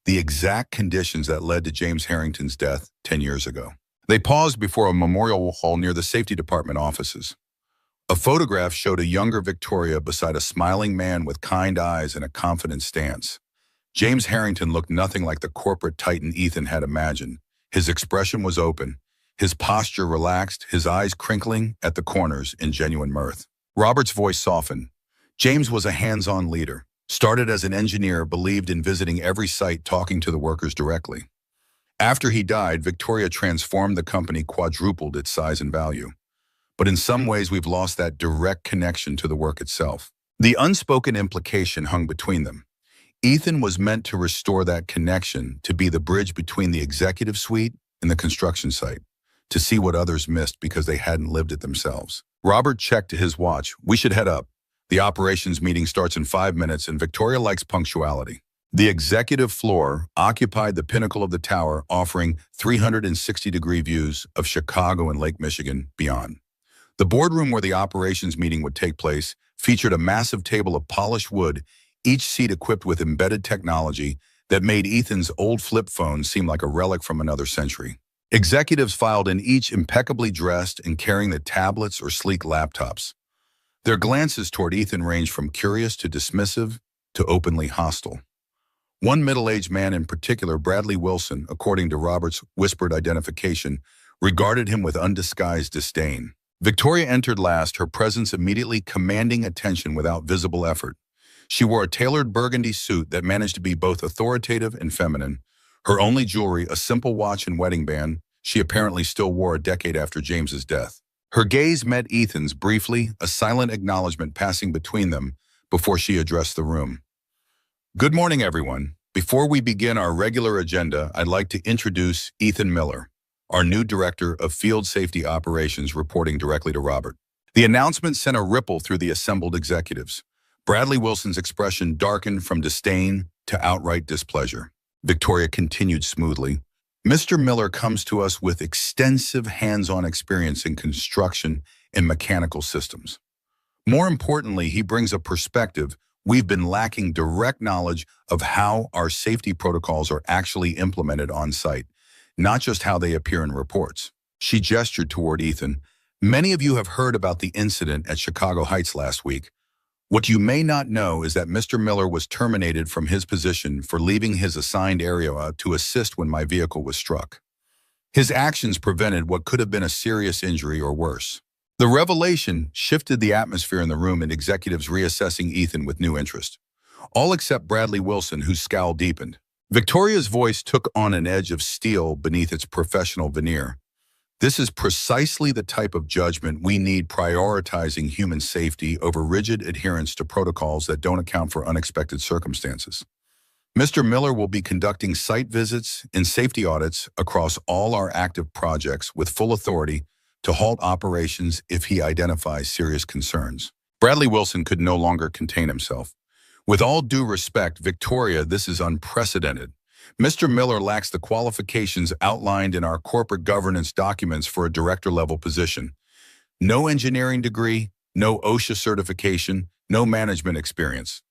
The exact conditions that led to James Harrington's death 10 years ago." They paused before a memorial hall near the safety department offices. A photograph showed a younger Victoria beside a smiling man with kind eyes and a confident stance. James Harrington looked nothing like the corporate titan Ethan had imagined. His expression was open, his posture relaxed, his eyes crinkling at the corners in genuine mirth. Robert's voice softened. James was a hands-on leader. Started as an engineer, believed in visiting every site, talking to the workers directly. After he died, Victoria transformed the company, quadrupled its size and value. But in some ways, we've lost that direct connection to the work itself. The unspoken implication hung between them. Ethan was meant to restore that connection, to be the bridge between the executive suite and the construction site, to see what others missed because they hadn't lived it themselves. Robert checked his watch. "We should head up. The operations meeting starts in 5 minutes, and Victoria likes punctuality." The executive floor occupied the pinnacle of the tower, offering 360-degree views of Chicago and Lake Michigan beyond. The boardroom where the operations meeting would take place featured a massive table of polished wood, each seat equipped with embedded technology that made Ethan's old flip phone seem like a relic from another century. Executives filed in, each impeccably dressed and carrying the tablets or sleek laptops. Their glances toward Ethan ranged from curious to dismissive to openly hostile. One middle-aged man in particular, Bradley Wilson, according to Robert's whispered identification, regarded him with undisguised disdain. Victoria entered last, her presence immediately commanding attention without visible effort. She wore a tailored burgundy suit that managed to be both authoritative and feminine. Her only jewelry, a simple watch and wedding band, she apparently still wore a decade after James's death. Her gaze met Ethan's briefly, a silent acknowledgement passing between them before she addressed the room. "Good morning, everyone. Before we begin our regular agenda, I'd like to introduce Ethan Miller, our new Director of Field Safety Operations, reporting directly to Robert." The announcement sent a ripple through the assembled executives. Bradley Wilson's expression darkened from disdain to outright displeasure. Victoria continued smoothly. "Mr. Miller comes to us with extensive hands-on experience in construction and mechanical systems. More importantly, he brings a perspective we've been lacking: direct knowledge of how our safety protocols are actually implemented on site, not just how they appear in reports." She gestured toward Ethan. "Many of you have heard about the incident at Chicago Heights last week. What you may not know is that Mr. Miller was terminated from his position for leaving his assigned area to assist when my vehicle was struck. His actions prevented what could have been a serious injury or worse. The revelation shifted the atmosphere in the room and executives reassessing Ethan with new interest. All except Bradley Wilson, whose scowl deepened. Victoria's voice took on an edge of steel beneath its professional veneer. This is precisely the type of judgment we need, prioritizing human safety over rigid adherence to protocols that don't account for unexpected circumstances. Mr. Miller will be conducting site visits and safety audits across all our active projects with full authority to halt operations if he identifies serious concerns. Bradley Wilson could no longer contain himself. With all due respect, Victoria, this is unprecedented. Mr. Miller lacks the qualifications outlined in our corporate governance documents for a director-level position. No engineering degree, no OSHA certification, no management experience.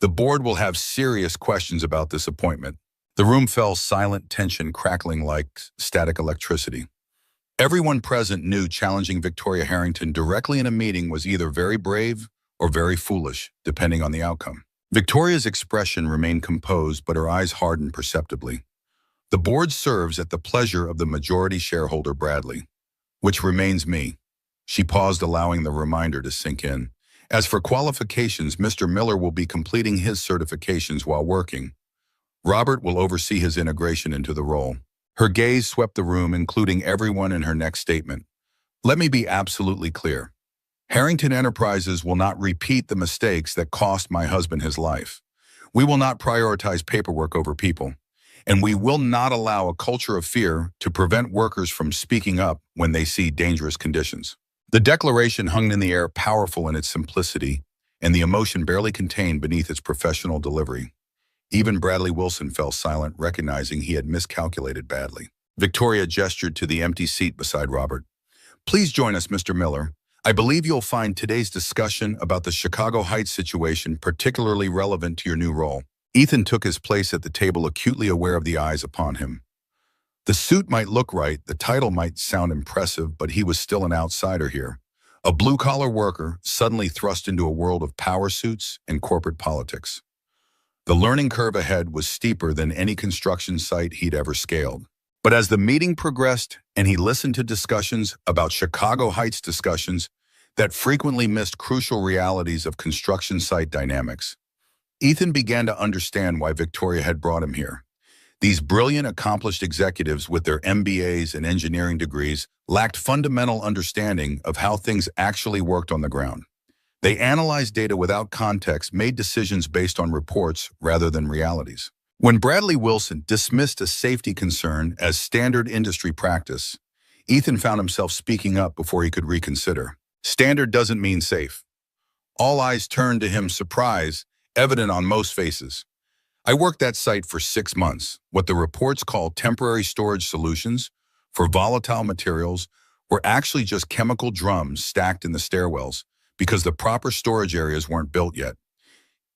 The board will have serious questions about this appointment. The room fell silent, tension crackling like static electricity. Everyone present knew challenging Victoria Harrington directly in a meeting was either very brave or very foolish, depending on the outcome. Victoria's expression remained composed, but her eyes hardened perceptibly. The board serves at the pleasure of the majority shareholder, Bradley, which remains me. She paused, allowing the reminder to sink in. As for qualifications, Mr. Miller will be completing his certifications while working. Robert will oversee his integration into the role. Her gaze swept the room, including everyone in her next statement. Let me be absolutely clear. Harrington Enterprises will not repeat the mistakes that cost my husband his life. We will not prioritize paperwork over people, and we will not allow a culture of fear to prevent workers from speaking up when they see dangerous conditions. The declaration hung in the air, powerful in its simplicity, and the emotion barely contained beneath its professional delivery. Even Bradley Wilson fell silent, recognizing he had miscalculated badly. Victoria gestured to the empty seat beside Robert. Please join us, Mr. Miller. I believe you'll find today's discussion about the Chicago Heights situation particularly relevant to your new role. Ethan took his place at the table, acutely aware of the eyes upon him. The suit might look right, the title might sound impressive, but he was still an outsider here. A blue-collar worker suddenly thrust into a world of power suits and corporate politics. The learning curve ahead was steeper than any construction site he'd ever scaled. But as the meeting progressed and he listened to discussions about Chicago Heights discussions that frequently missed crucial realities of construction site dynamics, Ethan began to understand why Victoria had brought him here. These brilliant, accomplished executives with their MBAs and engineering degrees lacked fundamental understanding of how things actually worked on the ground. They analyzed data without context, made decisions based on reports rather than realities. When Bradley Wilson dismissed a safety concern as standard industry practice, Ethan found himself speaking up before he could reconsider. Standard doesn't mean safe. All eyes turned to him, surprise evident on most faces. I worked that site for 6 months. What the reports called temporary storage solutions for volatile materials were actually just chemical drums stacked in the stairwells because the proper storage areas weren't built yet.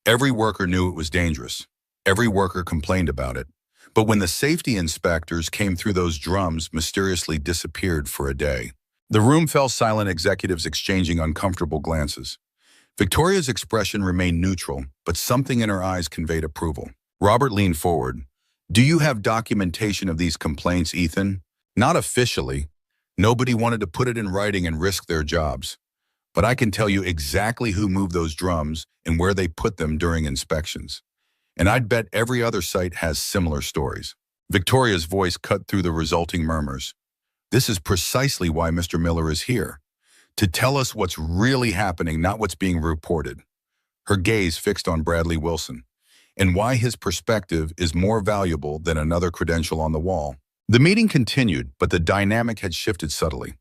Every worker knew it was dangerous. Every worker complained about it. But when the safety inspectors came through, those drums mysteriously disappeared for a day. The room fell silent, executives exchanging uncomfortable glances. Victoria's expression remained neutral, but something in her eyes conveyed approval. Robert leaned forward. Do you have documentation of these complaints, Ethan? Not officially. Nobody wanted to put it in writing and risk their jobs. But I can tell you exactly who moved those drums and where they put them during inspections. And I'd bet every other site has similar stories. Victoria's voice cut through the resulting murmurs. This is precisely why Mr. Miller is here. To tell us what's really happening, not what's being reported. Her gaze fixed on Bradley Wilson, and why his perspective is more valuable than another credential on the wall. The meeting continued, but the dynamic had shifted subtly.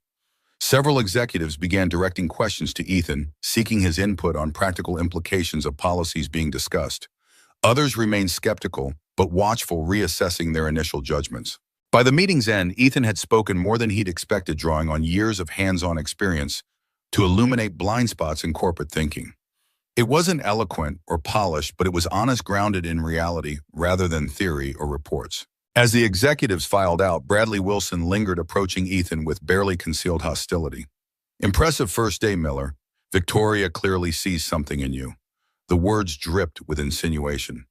Several executives began directing questions to Ethan, seeking his input on practical implications of policies being discussed. Others remained skeptical, but watchful, reassessing their initial judgments. By the meeting's end, Ethan had spoken more than he'd expected, drawing on years of hands-on experience to illuminate blind spots in corporate thinking. It wasn't eloquent or polished, but it was honest, grounded in reality rather than theory or reports. As the executives filed out, Bradley Wilson lingered, approaching Ethan with barely concealed hostility. Impressive first day, Miller. Victoria clearly sees something in you. The words dripped with insinuation.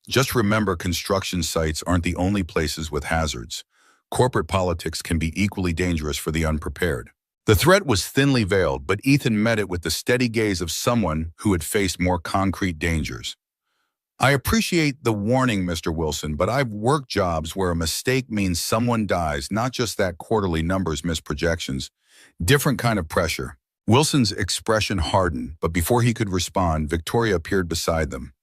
Just remember, construction sites aren't the only places with hazards. corporate politics can be equally dangerous for the unprepared. The threat was thinly veiled, but Ethan met it with the steady gaze of someone who had faced more concrete dangers. I appreciate the warning, Mr. Wilson, but I've worked jobs where a mistake means someone dies, not just that quarterly numbers miss projections. Different kind of pressure. Wilson's expression hardened, but before he could respond, Victoria appeared beside them.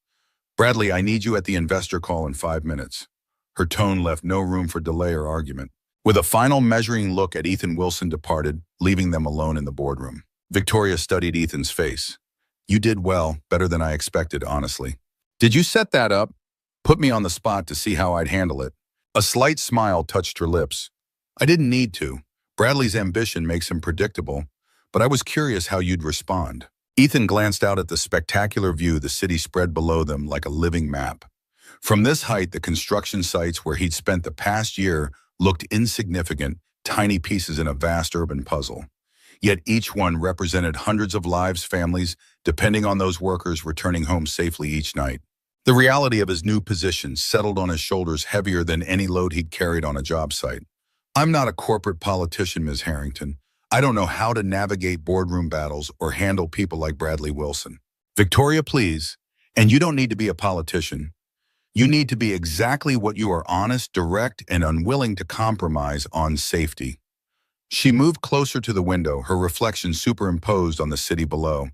Bradley, I need you at the investor call in 5 minutes. Her tone left no room for delay or argument. With a final measuring look at Ethan, Wilson departed, leaving them alone in the boardroom. Victoria studied Ethan's face. You did well, better than I expected, honestly. Did you set that up? Put me on the spot to see how I'd handle it. A slight smile touched her lips. I didn't need to. Bradley's ambition makes him predictable, but I was curious how you'd respond. Ethan glanced out at the spectacular view the city spread below them like a living map. From this height, the construction sites where he'd spent the past year looked insignificant, tiny pieces in a vast urban puzzle. Yet each one represented hundreds of lives, families, depending on those workers returning home safely each night. The reality of his new position settled on his shoulders heavier than any load he'd carried on a job site. I'm not a corporate politician, Ms. Harrington. I don't know how to navigate boardroom battles or handle people like Bradley Wilson. Victoria, please. And you don't need to be a politician. You need to be exactly what you are: honest, direct, and unwilling to compromise on safety. She moved closer to the window, her reflection superimposed on the city below.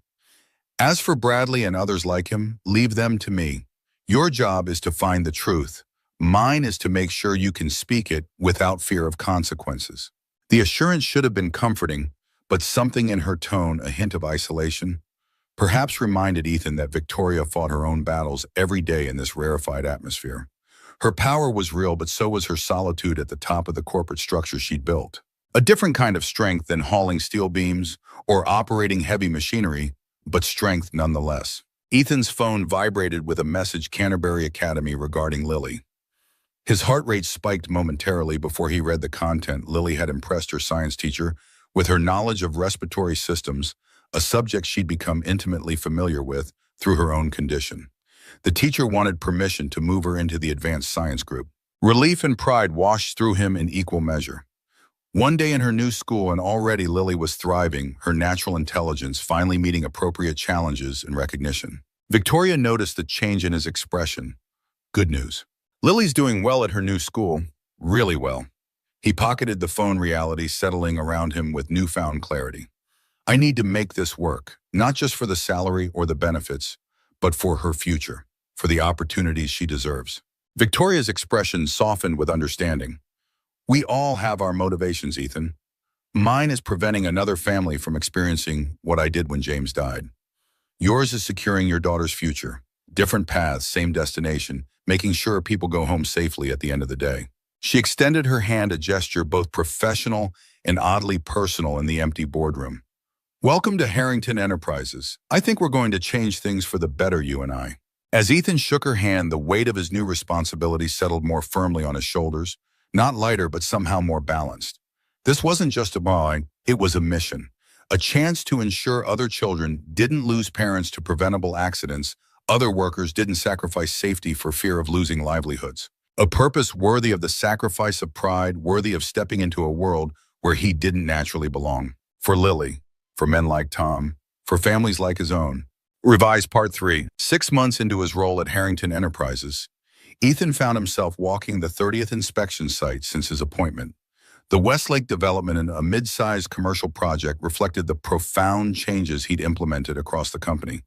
As for Bradley and others like him, leave them to me. Your job is to find the truth. Mine is to make sure you can speak it without fear of consequences. The assurance should have been comforting, but something in her tone, a hint of isolation, perhaps reminded Ethan that Victoria fought her own battles every day in this rarefied atmosphere. Her power was real, but so was her solitude at the top of the corporate structure she'd built. A different kind of strength than hauling steel beams or operating heavy machinery, but strength nonetheless. Ethan's phone vibrated with a message: Canterbury Academy regarding Lily. His heart rate spiked momentarily before he read the content. Lily had impressed her science teacher with her knowledge of respiratory systems, a subject she'd become intimately familiar with through her own condition. The teacher wanted permission to move her into the advanced science group. Relief and pride washed through him in equal measure. One day in her new school, and already Lily was thriving, her natural intelligence finally meeting appropriate challenges and recognition. Victoria noticed the change in his expression. Good news. Lily's doing well at her new school, really well. He pocketed the phone, reality settling around him with newfound clarity. I need to make this work, not just for the salary or the benefits, but for her future, for the opportunities she deserves. Victoria's expression softened with understanding. We all have our motivations, Ethan. Mine is preventing another family from experiencing what I did when James died. Yours is securing your daughter's future. Different paths, same destination, making sure people go home safely at the end of the day. She extended her hand, a gesture both professional and oddly personal in the empty boardroom. Welcome to Harrington Enterprises. I think we're going to change things for the better, you and I. As Ethan shook her hand, the weight of his new responsibility settled more firmly on his shoulders. Not lighter, but somehow more balanced. This wasn't just a bond, it was a mission. A chance to ensure other children didn't lose parents to preventable accidents, other workers didn't sacrifice safety for fear of losing livelihoods. A purpose worthy of the sacrifice of pride, worthy of stepping into a world where he didn't naturally belong. For Lily, for men like Tom, for families like his own. Revised Part 3. 6 months into his role at Harrington Enterprises, Ethan found himself walking the 30th inspection site since his appointment. The Westlake development, a mid-sized commercial project, reflected the profound changes he'd implemented across the company.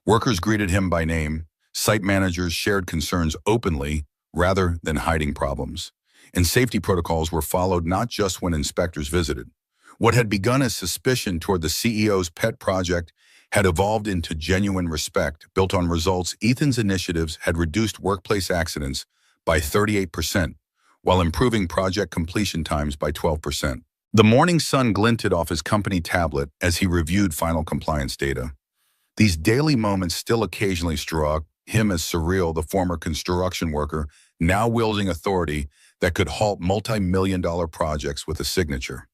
Workers greeted him by name. Site managers shared concerns openly rather than hiding problems. And safety protocols were followed not just when inspectors visited. What had begun as suspicion toward the CEO's pet project had evolved into genuine respect. Built on results, Ethan's initiatives had reduced workplace accidents by 38%, while improving project completion times by 12%. The morning sun glinted off his company tablet as he reviewed final compliance data. These daily moments still occasionally struck him as surreal, the former construction worker now wielding authority that could halt multi-million-dollar projects with a signature.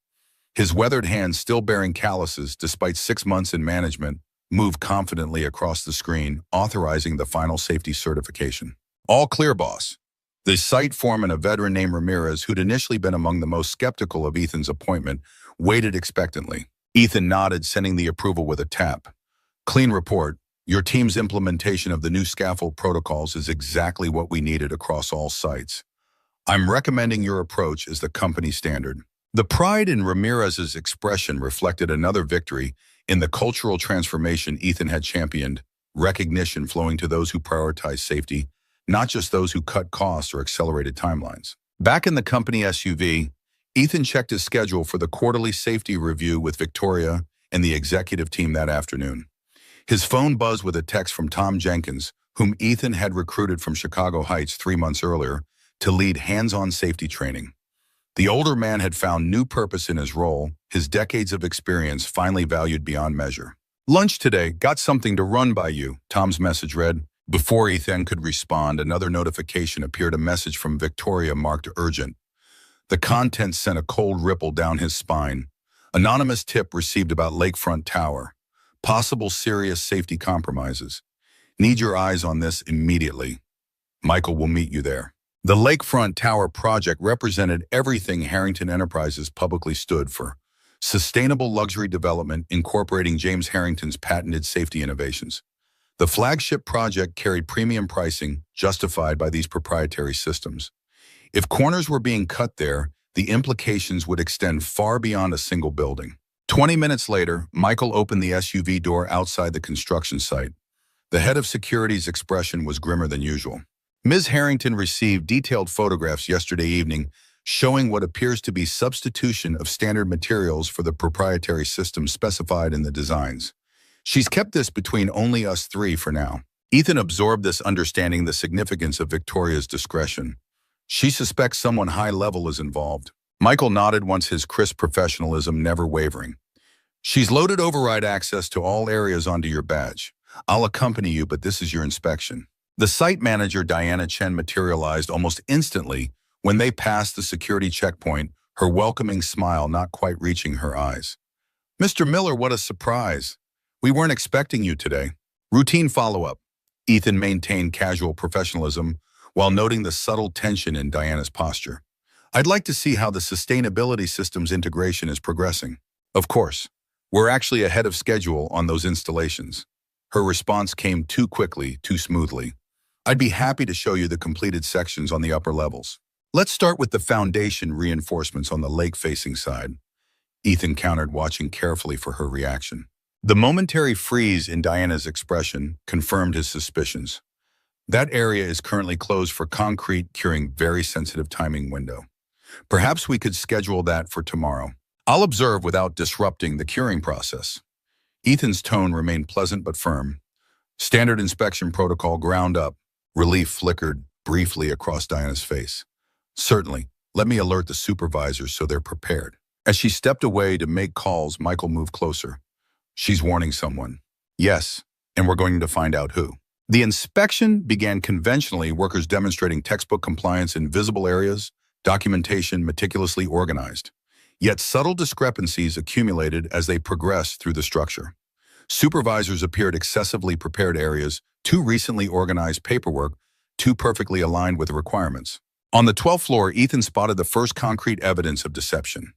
His weathered hands, still bearing calluses despite 6 months in management, moved confidently across the screen, authorizing the final safety certification. All clear, boss. The site foreman, a veteran named Ramirez, who'd initially been among the most skeptical of Ethan's appointment, waited expectantly. Ethan nodded, sending the approval with a tap. Clean report. Your team's implementation of the new scaffold protocols is exactly what we needed across all sites. I'm recommending your approach as the company standard. The pride in Ramirez's expression reflected another victory in the cultural transformation Ethan had championed, recognition flowing to those who prioritize safety, not just those who cut costs or accelerated timelines. Back in the company SUV, Ethan checked his schedule for the quarterly safety review with Victoria and the executive team that afternoon. His phone buzzed with a text from Tom Jenkins, whom Ethan had recruited from Chicago Heights 3 months earlier to lead hands-on safety training. The older man had found new purpose in his role, his decades of experience finally valued beyond measure. Lunch today, got something to run by you, Tom's message read. Before Ethan could respond, another notification appeared, a message from Victoria marked urgent. The contents sent a cold ripple down his spine. Anonymous tip received about Lakefront Tower. Possible serious safety compromises. Need your eyes on this immediately. Michael will meet you there. The Lakefront Tower project represented everything Harrington Enterprises publicly stood for. Sustainable luxury development incorporating James Harrington's patented safety innovations. The flagship project carried premium pricing justified by these proprietary systems. If corners were being cut there, the implications would extend far beyond a single building. 20 minutes later, Michael opened the SUV door outside the construction site. The head of security's expression was grimmer than usual. Ms. Harrington received detailed photographs yesterday evening showing what appears to be substitution of standard materials for the proprietary systems specified in the designs. She's kept this between only us three for now. Ethan absorbed this, understanding the significance of Victoria's discretion. She suspects someone high-level is involved. Michael nodded, once his crisp professionalism never wavering. She's loaded override access to all areas onto your badge. I'll accompany you, but this is your inspection. The site manager, Diana Chen, materialized almost instantly when they passed the security checkpoint, her welcoming smile not quite reaching her eyes. Mr. Miller, what a surprise. We weren't expecting you today. Routine follow-up. Ethan maintained casual professionalism while noting the subtle tension in Diana's posture. I'd like to see how the sustainability systems integration is progressing. Of course, we're actually ahead of schedule on those installations. Her response came too quickly, too smoothly. I'd be happy to show you the completed sections on the upper levels. Let's start with the foundation reinforcements on the lake-facing side. Ethan countered, watching carefully for her reaction. The momentary freeze in Diana's expression confirmed his suspicions. That area is currently closed for concrete, curing very sensitive timing window. Perhaps we could schedule that for tomorrow. I'll observe without disrupting the curing process. Ethan's tone remained pleasant but firm. Standard inspection protocol ground up. Relief flickered briefly across Diana's face. Certainly, let me alert the supervisors so they're prepared. As she stepped away to make calls, Michael moved closer. She's warning someone. Yes, and we're going to find out who. The inspection began conventionally, workers demonstrating textbook compliance in visible areas, documentation meticulously organized. Yet subtle discrepancies accumulated as they progressed through the structure. Supervisors appeared excessively prepared areas, too recently organized paperwork, too perfectly aligned with the requirements. On the 12th floor, Ethan spotted the first concrete evidence of deception.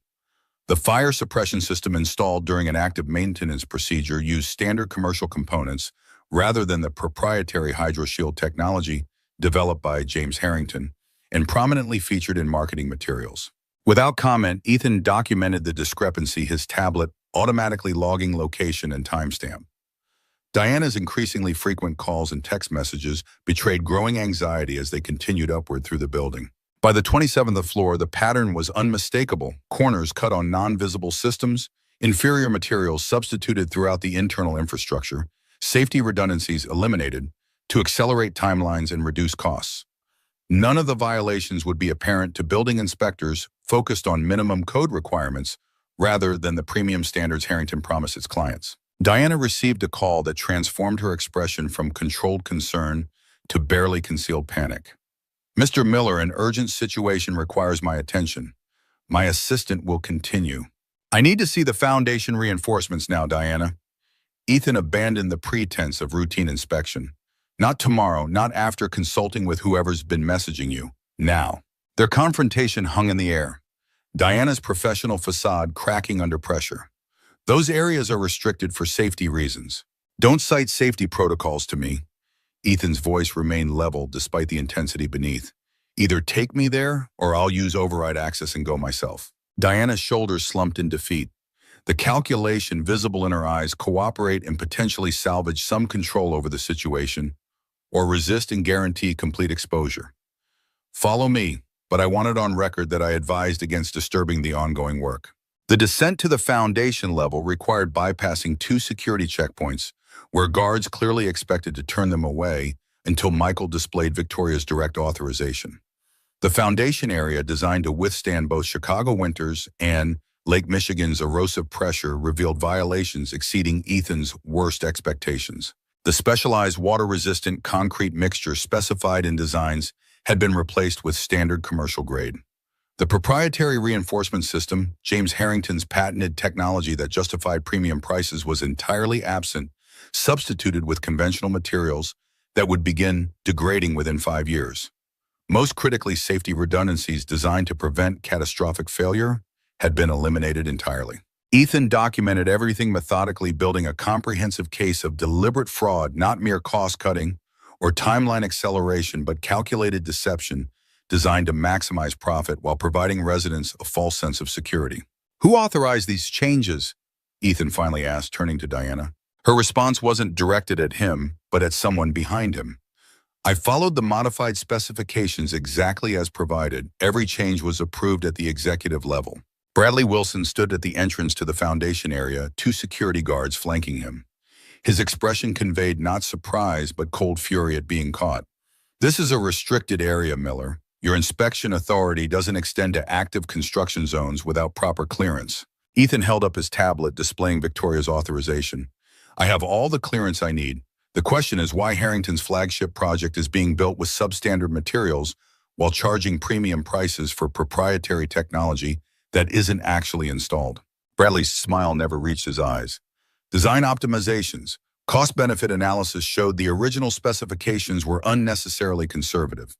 The fire suppression system installed during an active maintenance procedure used standard commercial components rather than the proprietary HydroShield technology developed by James Harrington and prominently featured in marketing materials. Without comment, Ethan documented the discrepancy, his tablet automatically logging location and timestamp. Diana's increasingly frequent calls and text messages betrayed growing anxiety as they continued upward through the building. By the 27th floor, the pattern was unmistakable. Corners cut on non-visible systems, inferior materials substituted throughout the internal infrastructure, safety redundancies eliminated to accelerate timelines and reduce costs. None of the violations would be apparent to building inspectors focused on minimum code requirements rather than the premium standards Harrington promised its clients. Diana received a call that transformed her expression from controlled concern to barely concealed panic. Mr. Miller, an urgent situation requires my attention. My assistant will continue. I need to see the foundation reinforcements now, Diana. Ethan abandoned the pretense of routine inspection. Not tomorrow, not after consulting with whoever's been messaging you. Now, their confrontation hung in the air, Diana's professional facade cracking under pressure. Those areas are restricted for safety reasons. Don't cite safety protocols to me. Ethan's voice remained level despite the intensity beneath. Either take me there, or I'll use override access and go myself. Diana's shoulders slumped in defeat. The calculation visible in her eyes: cooperate and potentially salvage some control over the situation, or resist and guarantee complete exposure. Follow me, but I want it on record that I advised against disturbing the ongoing work. The descent to the foundation level required bypassing 2 security checkpoints, where guards clearly expected to turn them away until Michael displayed Victoria's direct authorization. The foundation area, designed to withstand both Chicago winters and Lake Michigan's erosive pressure, revealed violations exceeding Ethan's worst expectations. The specialized water-resistant concrete mixture specified in designs had been replaced with standard commercial grade. The proprietary reinforcement system, James Harrington's patented technology that justified premium prices, was entirely absent, substituted with conventional materials that would begin degrading within 5 years. Most critically, safety redundancies designed to prevent catastrophic failure had been eliminated entirely. Ethan documented everything methodically, building a comprehensive case of deliberate fraud, not mere cost-cutting or timeline acceleration, but calculated deception designed to maximize profit while providing residents a false sense of security. "Who authorized these changes?" Ethan finally asked, turning to Diana. Her response wasn't directed at him, but at someone behind him. "I followed the modified specifications exactly as provided. Every change was approved at the executive level." Bradley Wilson stood at the entrance to the foundation area, 2 security guards flanking him. His expression conveyed not surprise, but cold fury at being caught. "This is a restricted area, Miller. Your inspection authority doesn't extend to active construction zones without proper clearance." Ethan held up his tablet, displaying Victoria's authorization. "I have all the clearance I need. The question is why Harrington's flagship project is being built with substandard materials while charging premium prices for proprietary technology that isn't actually installed." Bradley's smile never reached his eyes. "Design optimizations. Cost-benefit analysis showed the original specifications were unnecessarily conservative.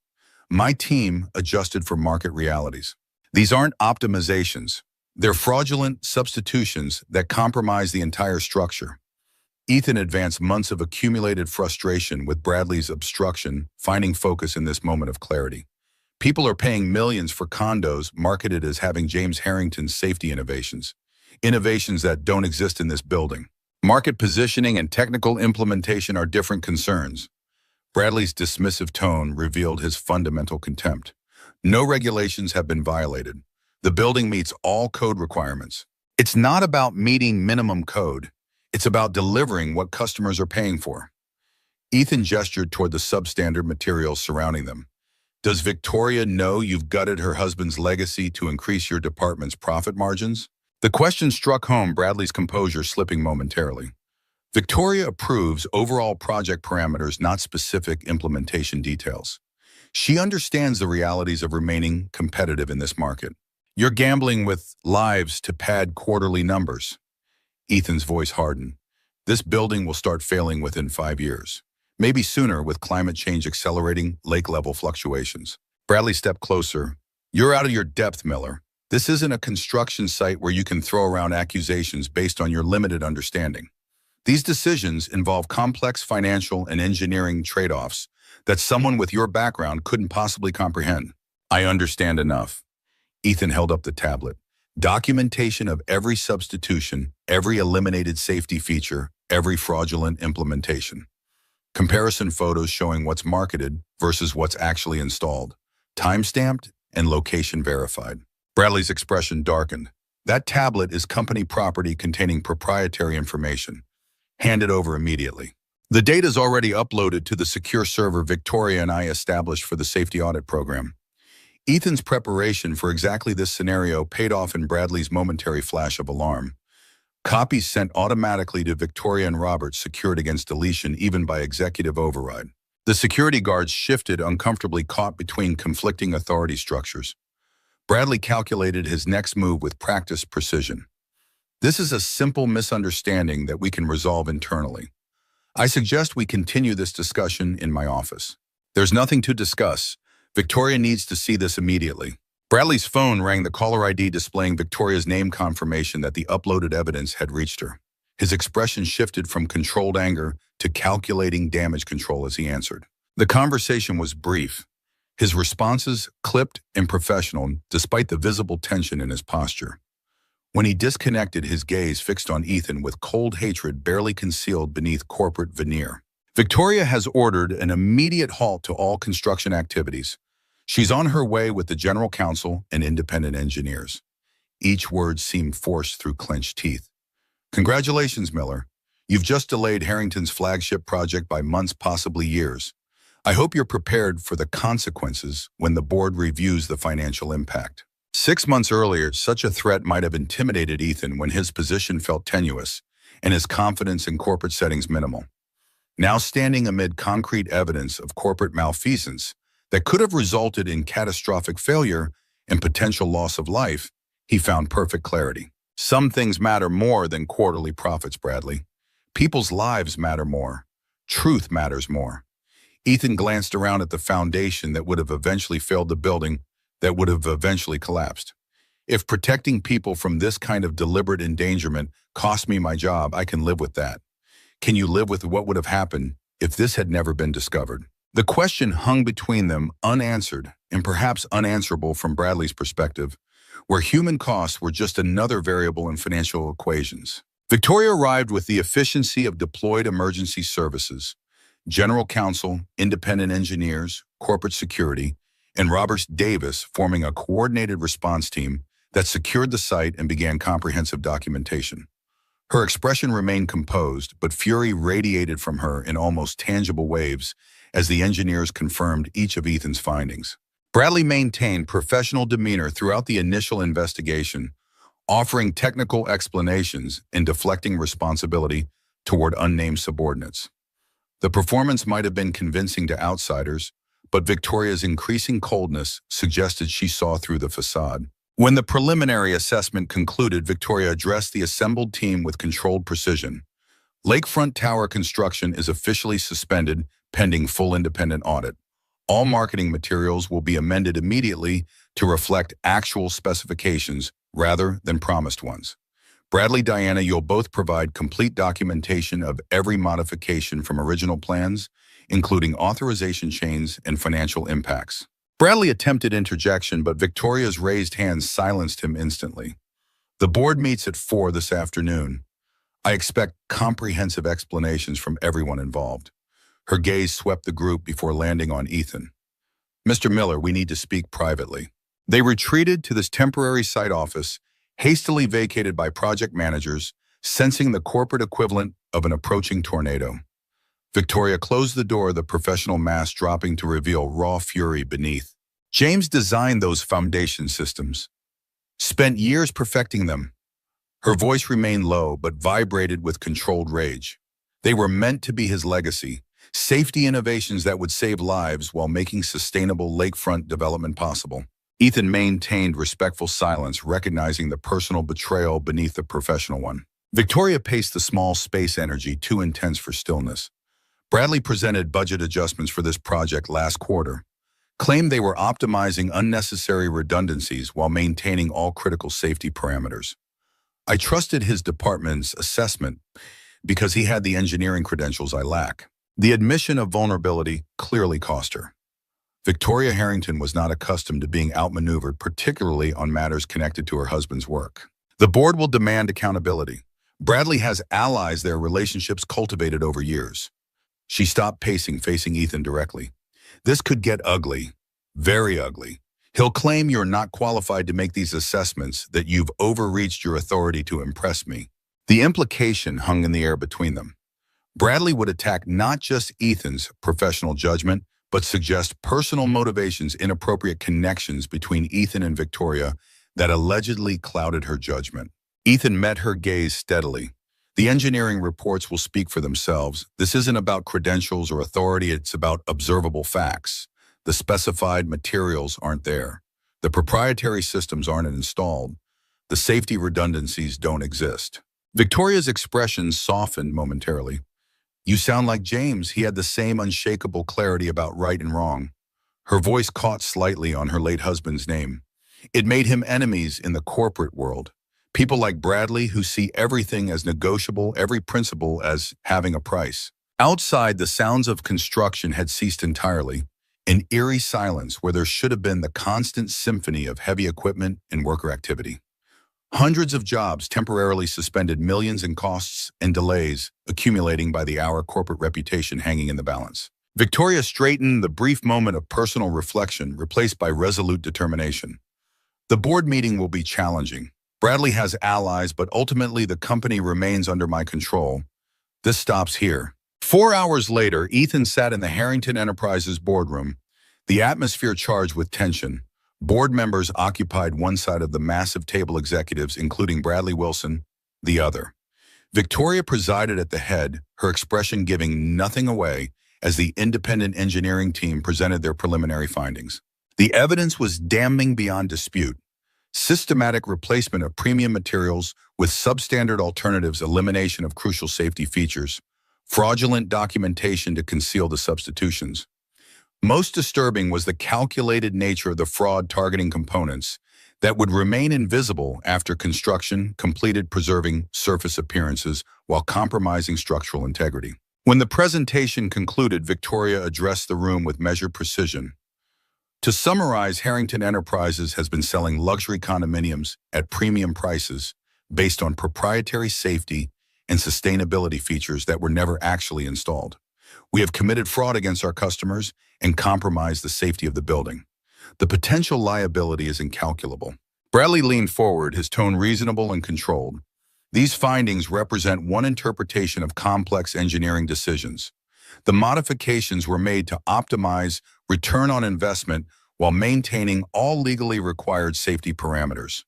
My team adjusted for market realities. These aren't optimizations. They're fraudulent substitutions that compromise the entire structure." Ethan advanced months of accumulated frustration with Bradley's obstruction, finding focus in this moment of clarity. People are paying millions for condos marketed as having James Harrington's safety innovations. Innovations that don't exist in this building. Market positioning and technical implementation are different concerns. Bradley's dismissive tone revealed his fundamental contempt. "No regulations have been violated. The building meets all code requirements. It's not about meeting minimum code. It's about delivering what customers are paying for." Ethan gestured toward the substandard materials surrounding them. "Does Victoria know you've gutted her husband's legacy to increase your department's profit margins?" The question struck home, Bradley's composure slipping momentarily. "Victoria approves overall project parameters, not specific implementation details. She understands the realities of remaining competitive in this market. You're gambling with lives to pad quarterly numbers." Ethan's voice hardened. "This building will start failing within 5 years. Maybe sooner, with climate change accelerating lake-level fluctuations." Bradley stepped closer. "You're out of your depth, Miller. This isn't a construction site where you can throw around accusations based on your limited understanding. These decisions involve complex financial and engineering trade-offs that someone with your background couldn't possibly comprehend." "I understand enough." Ethan held up the tablet. "Documentation of every substitution, every eliminated safety feature, every fraudulent implementation. Comparison photos showing what's marketed versus what's actually installed. Time-stamped and location verified." Bradley's expression darkened. "That tablet is company property containing proprietary information. Hand it over immediately." "The data's already uploaded to the secure server Victoria and I established for the safety audit program." Ethan's preparation for exactly this scenario paid off in Bradley's momentary flash of alarm. Copies sent automatically to Victoria and Robert, secured against deletion even by executive override. The security guards shifted, uncomfortably caught between conflicting authority structures. Bradley calculated his next move with practiced precision. "This is a simple misunderstanding that we can resolve internally. I suggest we continue this discussion in my office." "There's nothing to discuss. Victoria needs to see this immediately. Bradley's phone rang, the caller ID displaying Victoria's name, confirmation that the uploaded evidence had reached her. His expression shifted from controlled anger to calculating damage control as he answered. The conversation was brief, his responses clipped and professional despite the visible tension in his posture. When he disconnected, his gaze fixed on Ethan with cold hatred barely concealed beneath corporate veneer. Victoria has ordered an immediate halt to all construction activities. She's on her way with the general counsel and independent engineers. Each word seemed forced through clenched teeth. Congratulations, Miller. You've just delayed Harrington's flagship project by months, possibly years. I hope you're prepared for the consequences when the board reviews the financial impact. 6 months earlier, such a threat might have intimidated Ethan when his position felt tenuous and his confidence in corporate settings minimal. Now, standing amid concrete evidence of corporate malfeasance that could have resulted in catastrophic failure and potential loss of life, he found perfect clarity. Some things matter more than quarterly profits, Bradley. People's lives matter more. Truth matters more. Ethan glanced around at the foundation that would have eventually failed, the building that would have eventually collapsed. If protecting people from this kind of deliberate endangerment cost me my job, I can live with that. Can you live with what would have happened if this had never been discovered? The question hung between them, unanswered and perhaps unanswerable from Bradley's perspective, where human costs were just another variable in financial equations. Victoria arrived with the efficiency of deployed emergency services, general counsel, independent engineers, corporate security, and Robert Davis forming a coordinated response team that secured the site and began comprehensive documentation. Her expression remained composed, but fury radiated from her in almost tangible waves as the engineers confirmed each of Ethan's findings. Bradley maintained professional demeanor throughout the initial investigation, offering technical explanations and deflecting responsibility toward unnamed subordinates. The performance might have been convincing to outsiders, but Victoria's increasing coldness suggested she saw through the facade. When the preliminary assessment concluded, Victoria addressed the assembled team with controlled precision. Lakefront Tower construction is officially suspended pending full independent audit. All marketing materials will be amended immediately to reflect actual specifications rather than promised ones. Bradley, Diana, you'll both provide complete documentation of every modification from original plans, including authorization chains and financial impacts. Bradley attempted interjection, but Victoria's raised hand silenced him instantly. The board meets at 4 this afternoon. I expect comprehensive explanations from everyone involved. Her gaze swept the group before landing on Ethan. Mr. Miller, we need to speak privately. They retreated to this temporary site office, hastily vacated by project managers, sensing the corporate equivalent of an approaching tornado. Victoria closed the door, the professional mask dropping to reveal raw fury beneath. James designed those foundation systems, spent years perfecting them. Her voice remained low but vibrated with controlled rage. They were meant to be his legacy, safety innovations that would save lives while making sustainable lakefront development possible. Ethan maintained respectful silence, recognizing the personal betrayal beneath the professional one. Victoria paced the small space, energy too intense for stillness. Bradley presented budget adjustments for this project last quarter, claimed they were optimizing unnecessary redundancies while maintaining all critical safety parameters. I trusted his department's assessment because he had the engineering credentials I lack. The admission of vulnerability clearly cost her. Victoria Harrington was not accustomed to being outmaneuvered, particularly on matters connected to her husband's work. The board will demand accountability. Bradley has allies, their relationships cultivated over years. She stopped pacing, facing Ethan directly. This could get ugly, very ugly. He'll claim you're not qualified to make these assessments, that you've overreached your authority to impress me. The implication hung in the air between them. Bradley would attack not just Ethan's professional judgment, but suggest personal motivations, inappropriate connections between Ethan and Victoria that allegedly clouded her judgment. Ethan met her gaze steadily. The engineering reports will speak for themselves. This isn't about credentials or authority, it's about observable facts. The specified materials aren't there. The proprietary systems aren't installed. The safety redundancies don't exist. Victoria's expression softened momentarily. You sound like James. He had the same unshakable clarity about right and wrong. Her voice caught slightly on her late husband's name. It made him enemies in the corporate world. People like Bradley who see everything as negotiable, every principle as having a price. Outside, the sounds of construction had ceased entirely, an eerie silence where there should have been the constant symphony of heavy equipment and worker activity. Hundreds of jobs temporarily suspended, millions in costs and delays accumulating by the hour, corporate reputation hanging in the balance. Victoria straightened, the brief moment of personal reflection replaced by resolute determination. The board meeting will be challenging. Bradley has allies, but ultimately the company remains under my control. This stops here. 4 hours later, Ethan sat in the Harrington Enterprises boardroom, the atmosphere charged with tension. Board members occupied one side of the massive table, executives, including Bradley Wilson, the other. Victoria presided at the head, her expression giving nothing away as the independent engineering team presented their preliminary findings. The evidence was damning beyond dispute. Systematic replacement of premium materials with substandard alternatives, elimination of crucial safety features, fraudulent documentation to conceal the substitutions. Most disturbing was the calculated nature of the fraud targeting components that would remain invisible after construction completed, preserving surface appearances while compromising structural integrity. When the presentation concluded, Victoria addressed the room with measured precision. To summarize, Harrington Enterprises has been selling luxury condominiums at premium prices based on proprietary safety and sustainability features that were never actually installed. We have committed fraud against our customers and compromised the safety of the building. The potential liability is incalculable. Bradley leaned forward, his tone reasonable and controlled. These findings represent one interpretation of complex engineering decisions. The modifications were made to optimize return on investment while maintaining all legally required safety parameters.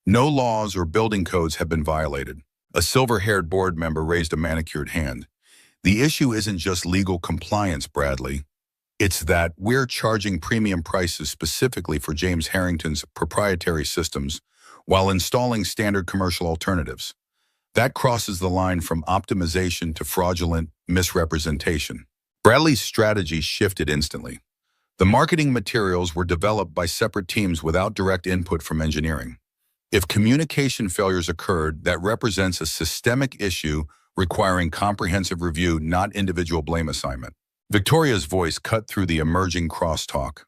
No laws or building codes have been violated. A silver-haired board member raised a manicured hand. The issue isn't just legal compliance, Bradley. It's that we're charging premium prices specifically for James Harrington's proprietary systems while installing standard commercial alternatives. That crosses the line from optimization to fraudulent misrepresentation. Bradley's strategy shifted instantly. The marketing materials were developed by separate teams without direct input from engineering. If communication failures occurred, that represents a systemic issue requiring comprehensive review, not individual blame assignment. Victoria's voice cut through the emerging crosstalk.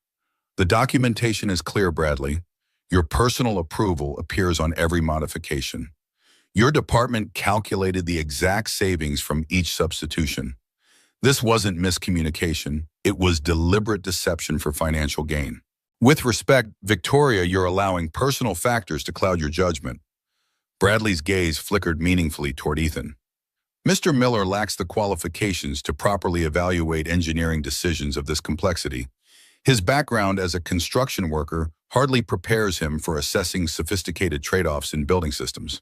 The documentation is clear, Bradley. Your personal approval appears on every modification. Your department calculated the exact savings from each substitution. This wasn't miscommunication. It was deliberate deception for financial gain. With respect, Victoria, you're allowing personal factors to cloud your judgment. Bradley's gaze flickered meaningfully toward Ethan. Mr. Miller lacks the qualifications to properly evaluate engineering decisions of this complexity. His background as a construction worker hardly prepares him for assessing sophisticated trade-offs in building systems.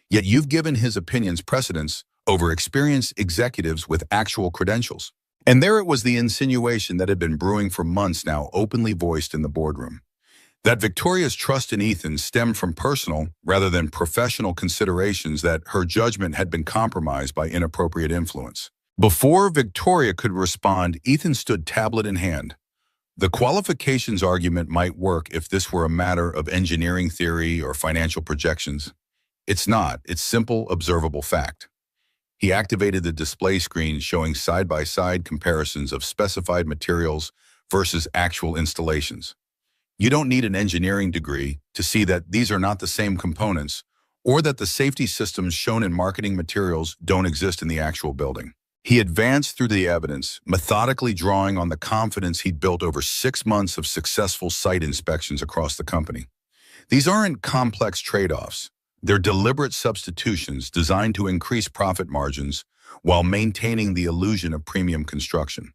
Yet you've given his opinions precedence over experienced executives with actual credentials. And there it was, the insinuation that had been brewing for months now openly voiced in the boardroom. That Victoria's trust in Ethan stemmed from personal rather than professional considerations, that her judgment had been compromised by inappropriate influence. Before Victoria could respond, Ethan stood, tablet in hand. The qualifications argument might work if this were a matter of engineering theory or financial projections. It's not. It's simple, observable fact. He activated the display screen showing side-by-side comparisons of specified materials versus actual installations. You don't need an engineering degree to see that these are not the same components, or that the safety systems shown in marketing materials don't exist in the actual building. He advanced through the evidence, methodically drawing on the confidence he'd built over 6 months of successful site inspections across the company. These aren't complex trade-offs. They're deliberate substitutions designed to increase profit margins while maintaining the illusion of premium construction.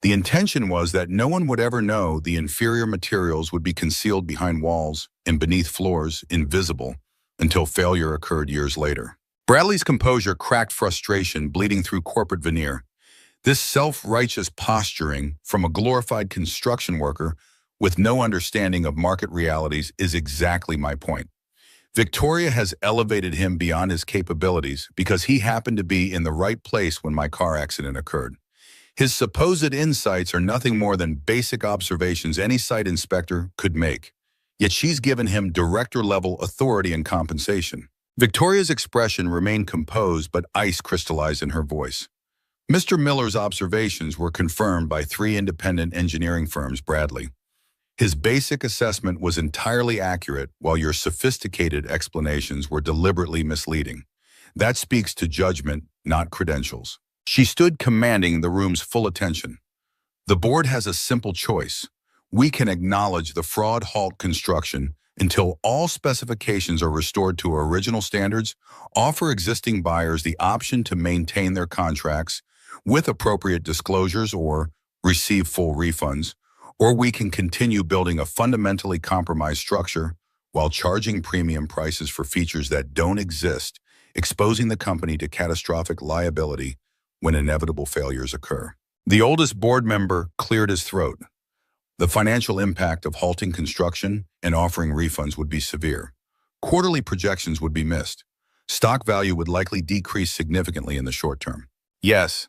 The intention was that no one would ever know the inferior materials would be concealed behind walls and beneath floors, invisible, until failure occurred years later. Bradley's composure cracked frustration bleeding through corporate veneer. This self-righteous posturing from a glorified construction worker with no understanding of market realities is exactly my point. Victoria has elevated him beyond his capabilities because he happened to be in the right place when my car accident occurred. His supposed insights are nothing more than basic observations any site inspector could make. Yet she's given him director-level authority and compensation. Victoria's expression remained composed, but ice crystallized in her voice. Mr. Miller's observations were confirmed by 3 independent engineering firms, Bradley. His basic assessment was entirely accurate, while your sophisticated explanations were deliberately misleading. That speaks to judgment, not credentials. She stood commanding the room's full attention. The board has a simple choice. We can acknowledge the fraud, halt construction until all specifications are restored to original standards, offer existing buyers the option to maintain their contracts with appropriate disclosures or receive full refunds, or we can continue building a fundamentally compromised structure while charging premium prices for features that don't exist, exposing the company to catastrophic liability when inevitable failures occur. The oldest board member cleared his throat. The financial impact of halting construction and offering refunds would be severe. Quarterly projections would be missed. Stock value would likely decrease significantly in the short term. Yes,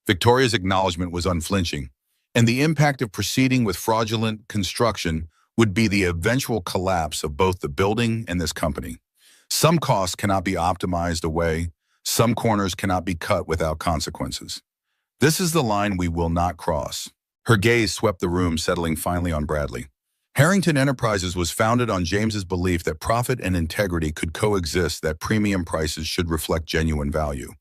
Victoria's acknowledgement was unflinching, and the impact of proceeding with fraudulent construction would be the eventual collapse of both the building and this company. Some costs cannot be optimized away. Some corners cannot be cut without consequences. This is the line we will not cross. Her gaze swept the room, settling finally on Bradley. Harrington Enterprises was founded on James's belief that profit and integrity could coexist, that premium prices should reflect genuine value.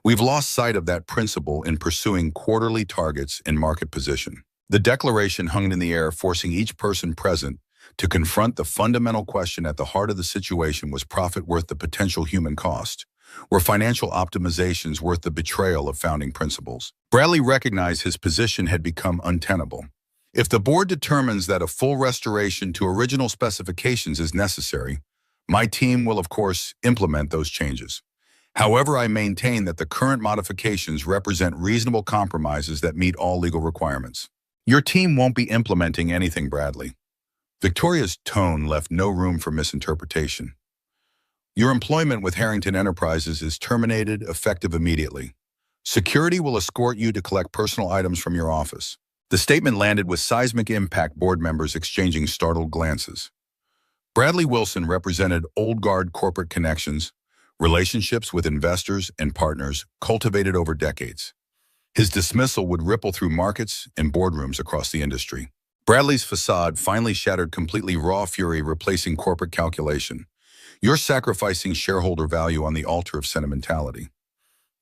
We've lost sight of that principle in pursuing quarterly targets and market position. The declaration hung in the air, forcing each person present to confront the fundamental question at the heart of the situation: was profit worth the potential human cost? Were financial optimizations worth the betrayal of founding principles? Bradley recognized his position had become untenable. If the board determines that a full restoration to original specifications is necessary, my team will, of course, implement those changes. However, I maintain that the current modifications represent reasonable compromises that meet all legal requirements. Your team won't be implementing anything, Bradley. Victoria's tone left no room for misinterpretation. Your employment with Harrington Enterprises is terminated, effective immediately. Security will escort you to collect personal items from your office. The statement landed with seismic impact, board members exchanging startled glances. Bradley Wilson represented old guard corporate connections, relationships with investors and partners cultivated over decades. His dismissal would ripple through markets and boardrooms across the industry. Bradley's facade finally shattered completely, raw fury replacing corporate calculation. You're sacrificing shareholder value on the altar of sentimentality.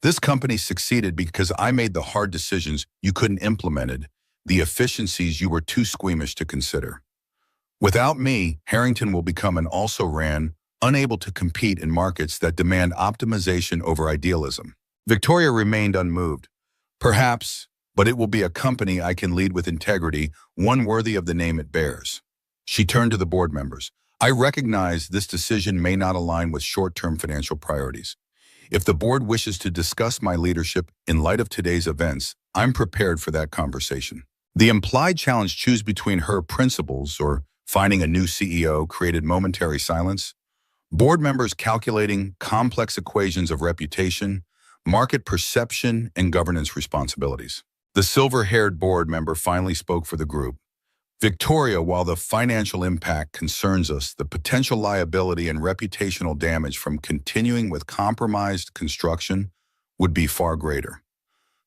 This company succeeded because I made the hard decisions you couldn't implement, the efficiencies you were too squeamish to consider. Without me, Harrington will become an also-ran, unable to compete in markets that demand optimization over idealism. Victoria remained unmoved. Perhaps, but it will be a company I can lead with integrity, one worthy of the name it bears. She turned to the board members. I recognize this decision may not align with short-term financial priorities. If the board wishes to discuss my leadership in light of today's events, I'm prepared for that conversation. The implied challenge, choose between her principles or finding a new CEO, created momentary silence. Board members calculating complex equations of reputation, market perception, and governance responsibilities. The silver-haired board member finally spoke for the group. Victoria, while the financial impact concerns us, the potential liability and reputational damage from continuing with compromised construction would be far greater.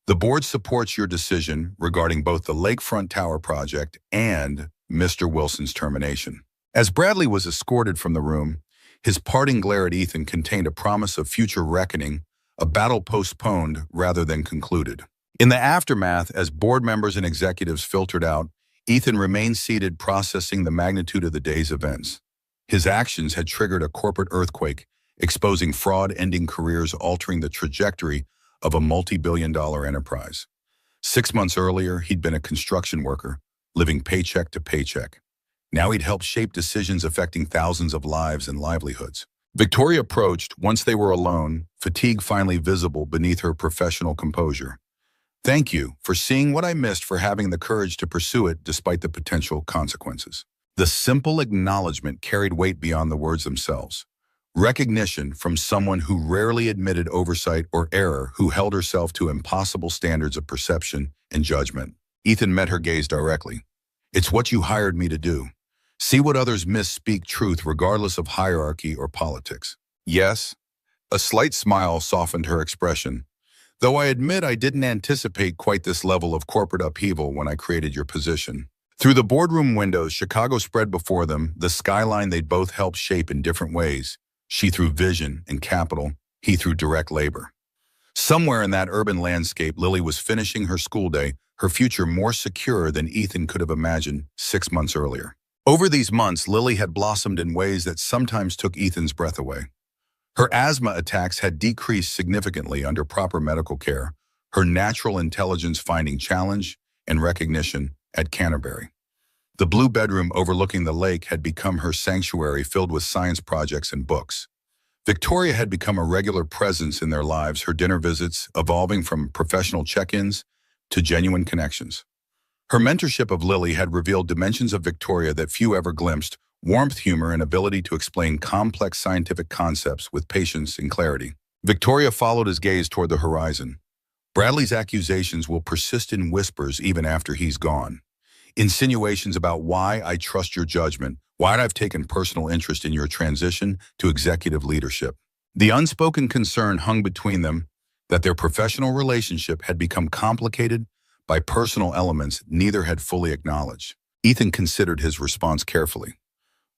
The board supports your decision regarding both the Lakefront Tower project and Mr. Wilson's termination. As Bradley was escorted from the room, his parting glare at Ethan contained a promise of future reckoning, a battle postponed rather than concluded. In the aftermath, as board members and executives filtered out, Ethan remained seated, processing the magnitude of the day's events. His actions had triggered a corporate earthquake, exposing fraud, ending careers, altering the trajectory of a multi-billion-dollar enterprise. 6 months earlier, he'd been a construction worker, living paycheck to paycheck. Now he'd helped shape decisions affecting thousands of lives and livelihoods. Victoria approached. Once they were alone, fatigue finally visible beneath her professional composure. Thank you for seeing what I missed, for having the courage to pursue it despite the potential consequences. The simple acknowledgement carried weight beyond the words themselves. Recognition from someone who rarely admitted oversight or error, who held herself to impossible standards of perception and judgment. Ethan met her gaze directly. It's what you hired me to do. See what others miss, speak truth regardless of hierarchy or politics. Yes, a slight smile softened her expression, though I admit I didn't anticipate quite this level of corporate upheaval when I created your position. Through the boardroom windows, Chicago spread before them, the skyline they'd both helped shape in different ways. She through vision and capital, he through direct labor. Somewhere in that urban landscape, Lily was finishing her school day, her future more secure than Ethan could have imagined 6 months earlier. Over these months, Lily had blossomed in ways that sometimes took Ethan's breath away. Her asthma attacks had decreased significantly under proper medical care, her natural intelligence finding challenge and recognition at Canterbury. The blue bedroom overlooking the lake had become her sanctuary filled with science projects and books. Victoria had become a regular presence in their lives, her dinner visits evolving from professional check-ins to genuine connections. Her mentorship of Lily had revealed dimensions of Victoria that few ever glimpsed: warmth, humor, and ability to explain complex scientific concepts with patience and clarity. Victoria followed his gaze toward the horizon. Bradley's accusations will persist in whispers even after he's gone. Insinuations about why I trust your judgment, why I've taken personal interest in your transition to executive leadership. The unspoken concern hung between them that their professional relationship had become complicated by personal elements neither had fully acknowledged. Ethan considered his response carefully.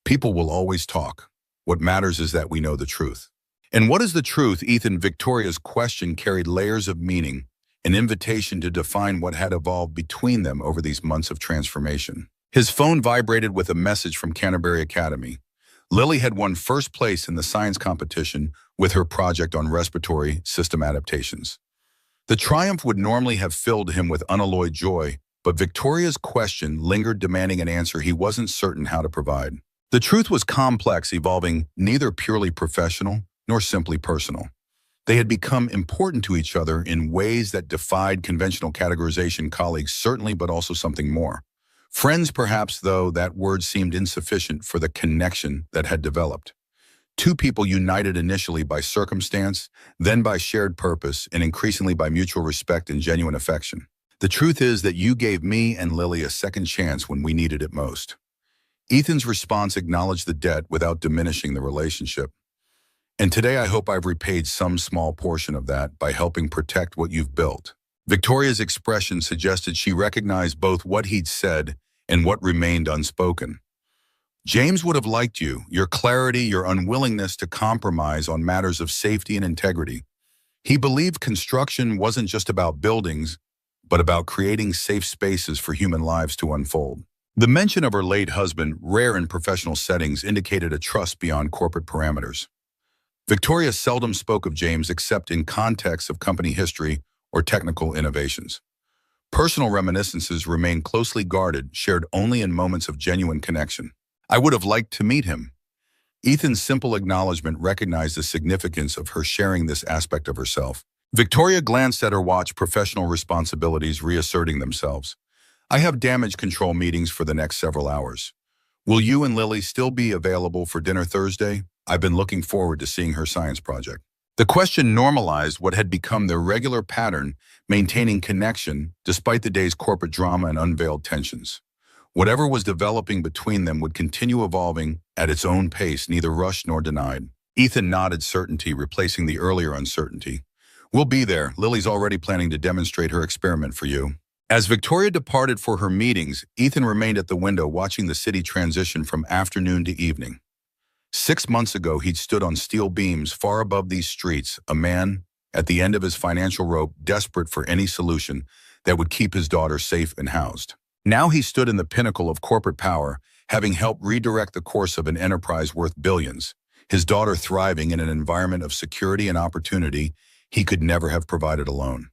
People will always talk. What matters is that we know the truth. And what is the truth? Ethan, Victoria's question carried layers of meaning, an invitation to define what had evolved between them over these months of transformation. His phone vibrated with a message from Canterbury Academy. Lily had won first place in the science competition with her project on respiratory system adaptations. The triumph would normally have filled him with unalloyed joy, but Victoria's question lingered, demanding an answer he wasn't certain how to provide. The truth was complex, evolving neither purely professional nor simply personal. They had become important to each other in ways that defied conventional categorization. Colleagues, certainly, but also something more. Friends, perhaps, though that word seemed insufficient for the connection that had developed. Two people united initially by circumstance, then by shared purpose, and increasingly by mutual respect and genuine affection. The truth is that you gave me and Lily a second chance when we needed it most. Ethan's response acknowledged the debt without diminishing the relationship. And today I hope I've repaid some small portion of that by helping protect what you've built. Victoria's expression suggested she recognized both what he'd said and what remained unspoken. James would have liked you, your clarity, your unwillingness to compromise on matters of safety and integrity. He believed construction wasn't just about buildings, but about creating safe spaces for human lives to unfold. The mention of her late husband, rare in professional settings, indicated a trust beyond corporate parameters. Victoria seldom spoke of James except in context of company history or technical innovations. Personal reminiscences remained closely guarded, shared only in moments of genuine connection. I would have liked to meet him. Ethan's simple acknowledgement recognized the significance of her sharing this aspect of herself. Victoria glanced at her watch, professional responsibilities reasserting themselves. I have damage control meetings for the next several hours. Will you and Lily still be available for dinner Thursday? I've been looking forward to seeing her science project. The question normalized what had become their regular pattern, maintaining connection despite the day's corporate drama and unveiled tensions. Whatever was developing between them would continue evolving at its own pace, neither rushed nor denied. Ethan nodded, certainty replacing the earlier uncertainty. We'll be there. Lily's already planning to demonstrate her experiment for you. As Victoria departed for her meetings, Ethan remained at the window watching the city transition from afternoon to evening. 6 months ago, he'd stood on steel beams far above these streets, a man at the end of his financial rope, desperate for any solution that would keep his daughter safe and housed. Now he stood in the pinnacle of corporate power, having helped redirect the course of an enterprise worth billions, his daughter thriving in an environment of security and opportunity he could never have provided alone.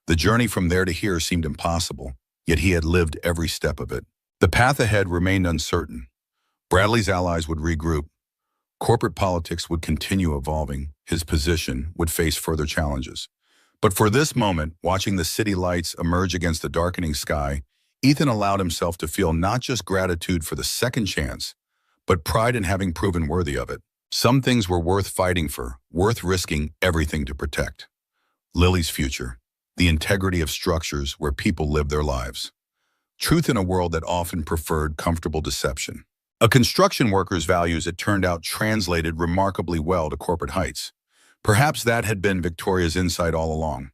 The journey from there to here seemed impossible, yet he had lived every step of it. The path ahead remained uncertain. Bradley's allies would regroup. Corporate politics would continue evolving. His position would face further challenges. But for this moment, watching the city lights emerge against the darkening sky, Ethan allowed himself to feel not just gratitude for the second chance, but pride in having proven worthy of it. Some things were worth fighting for, worth risking everything to protect. Lily's future. the integrity of structures where people live their lives. Truth in a world that often preferred comfortable deception. A construction worker's values, it turned out, translated remarkably well to corporate heights. Perhaps that had been Victoria's insight all along.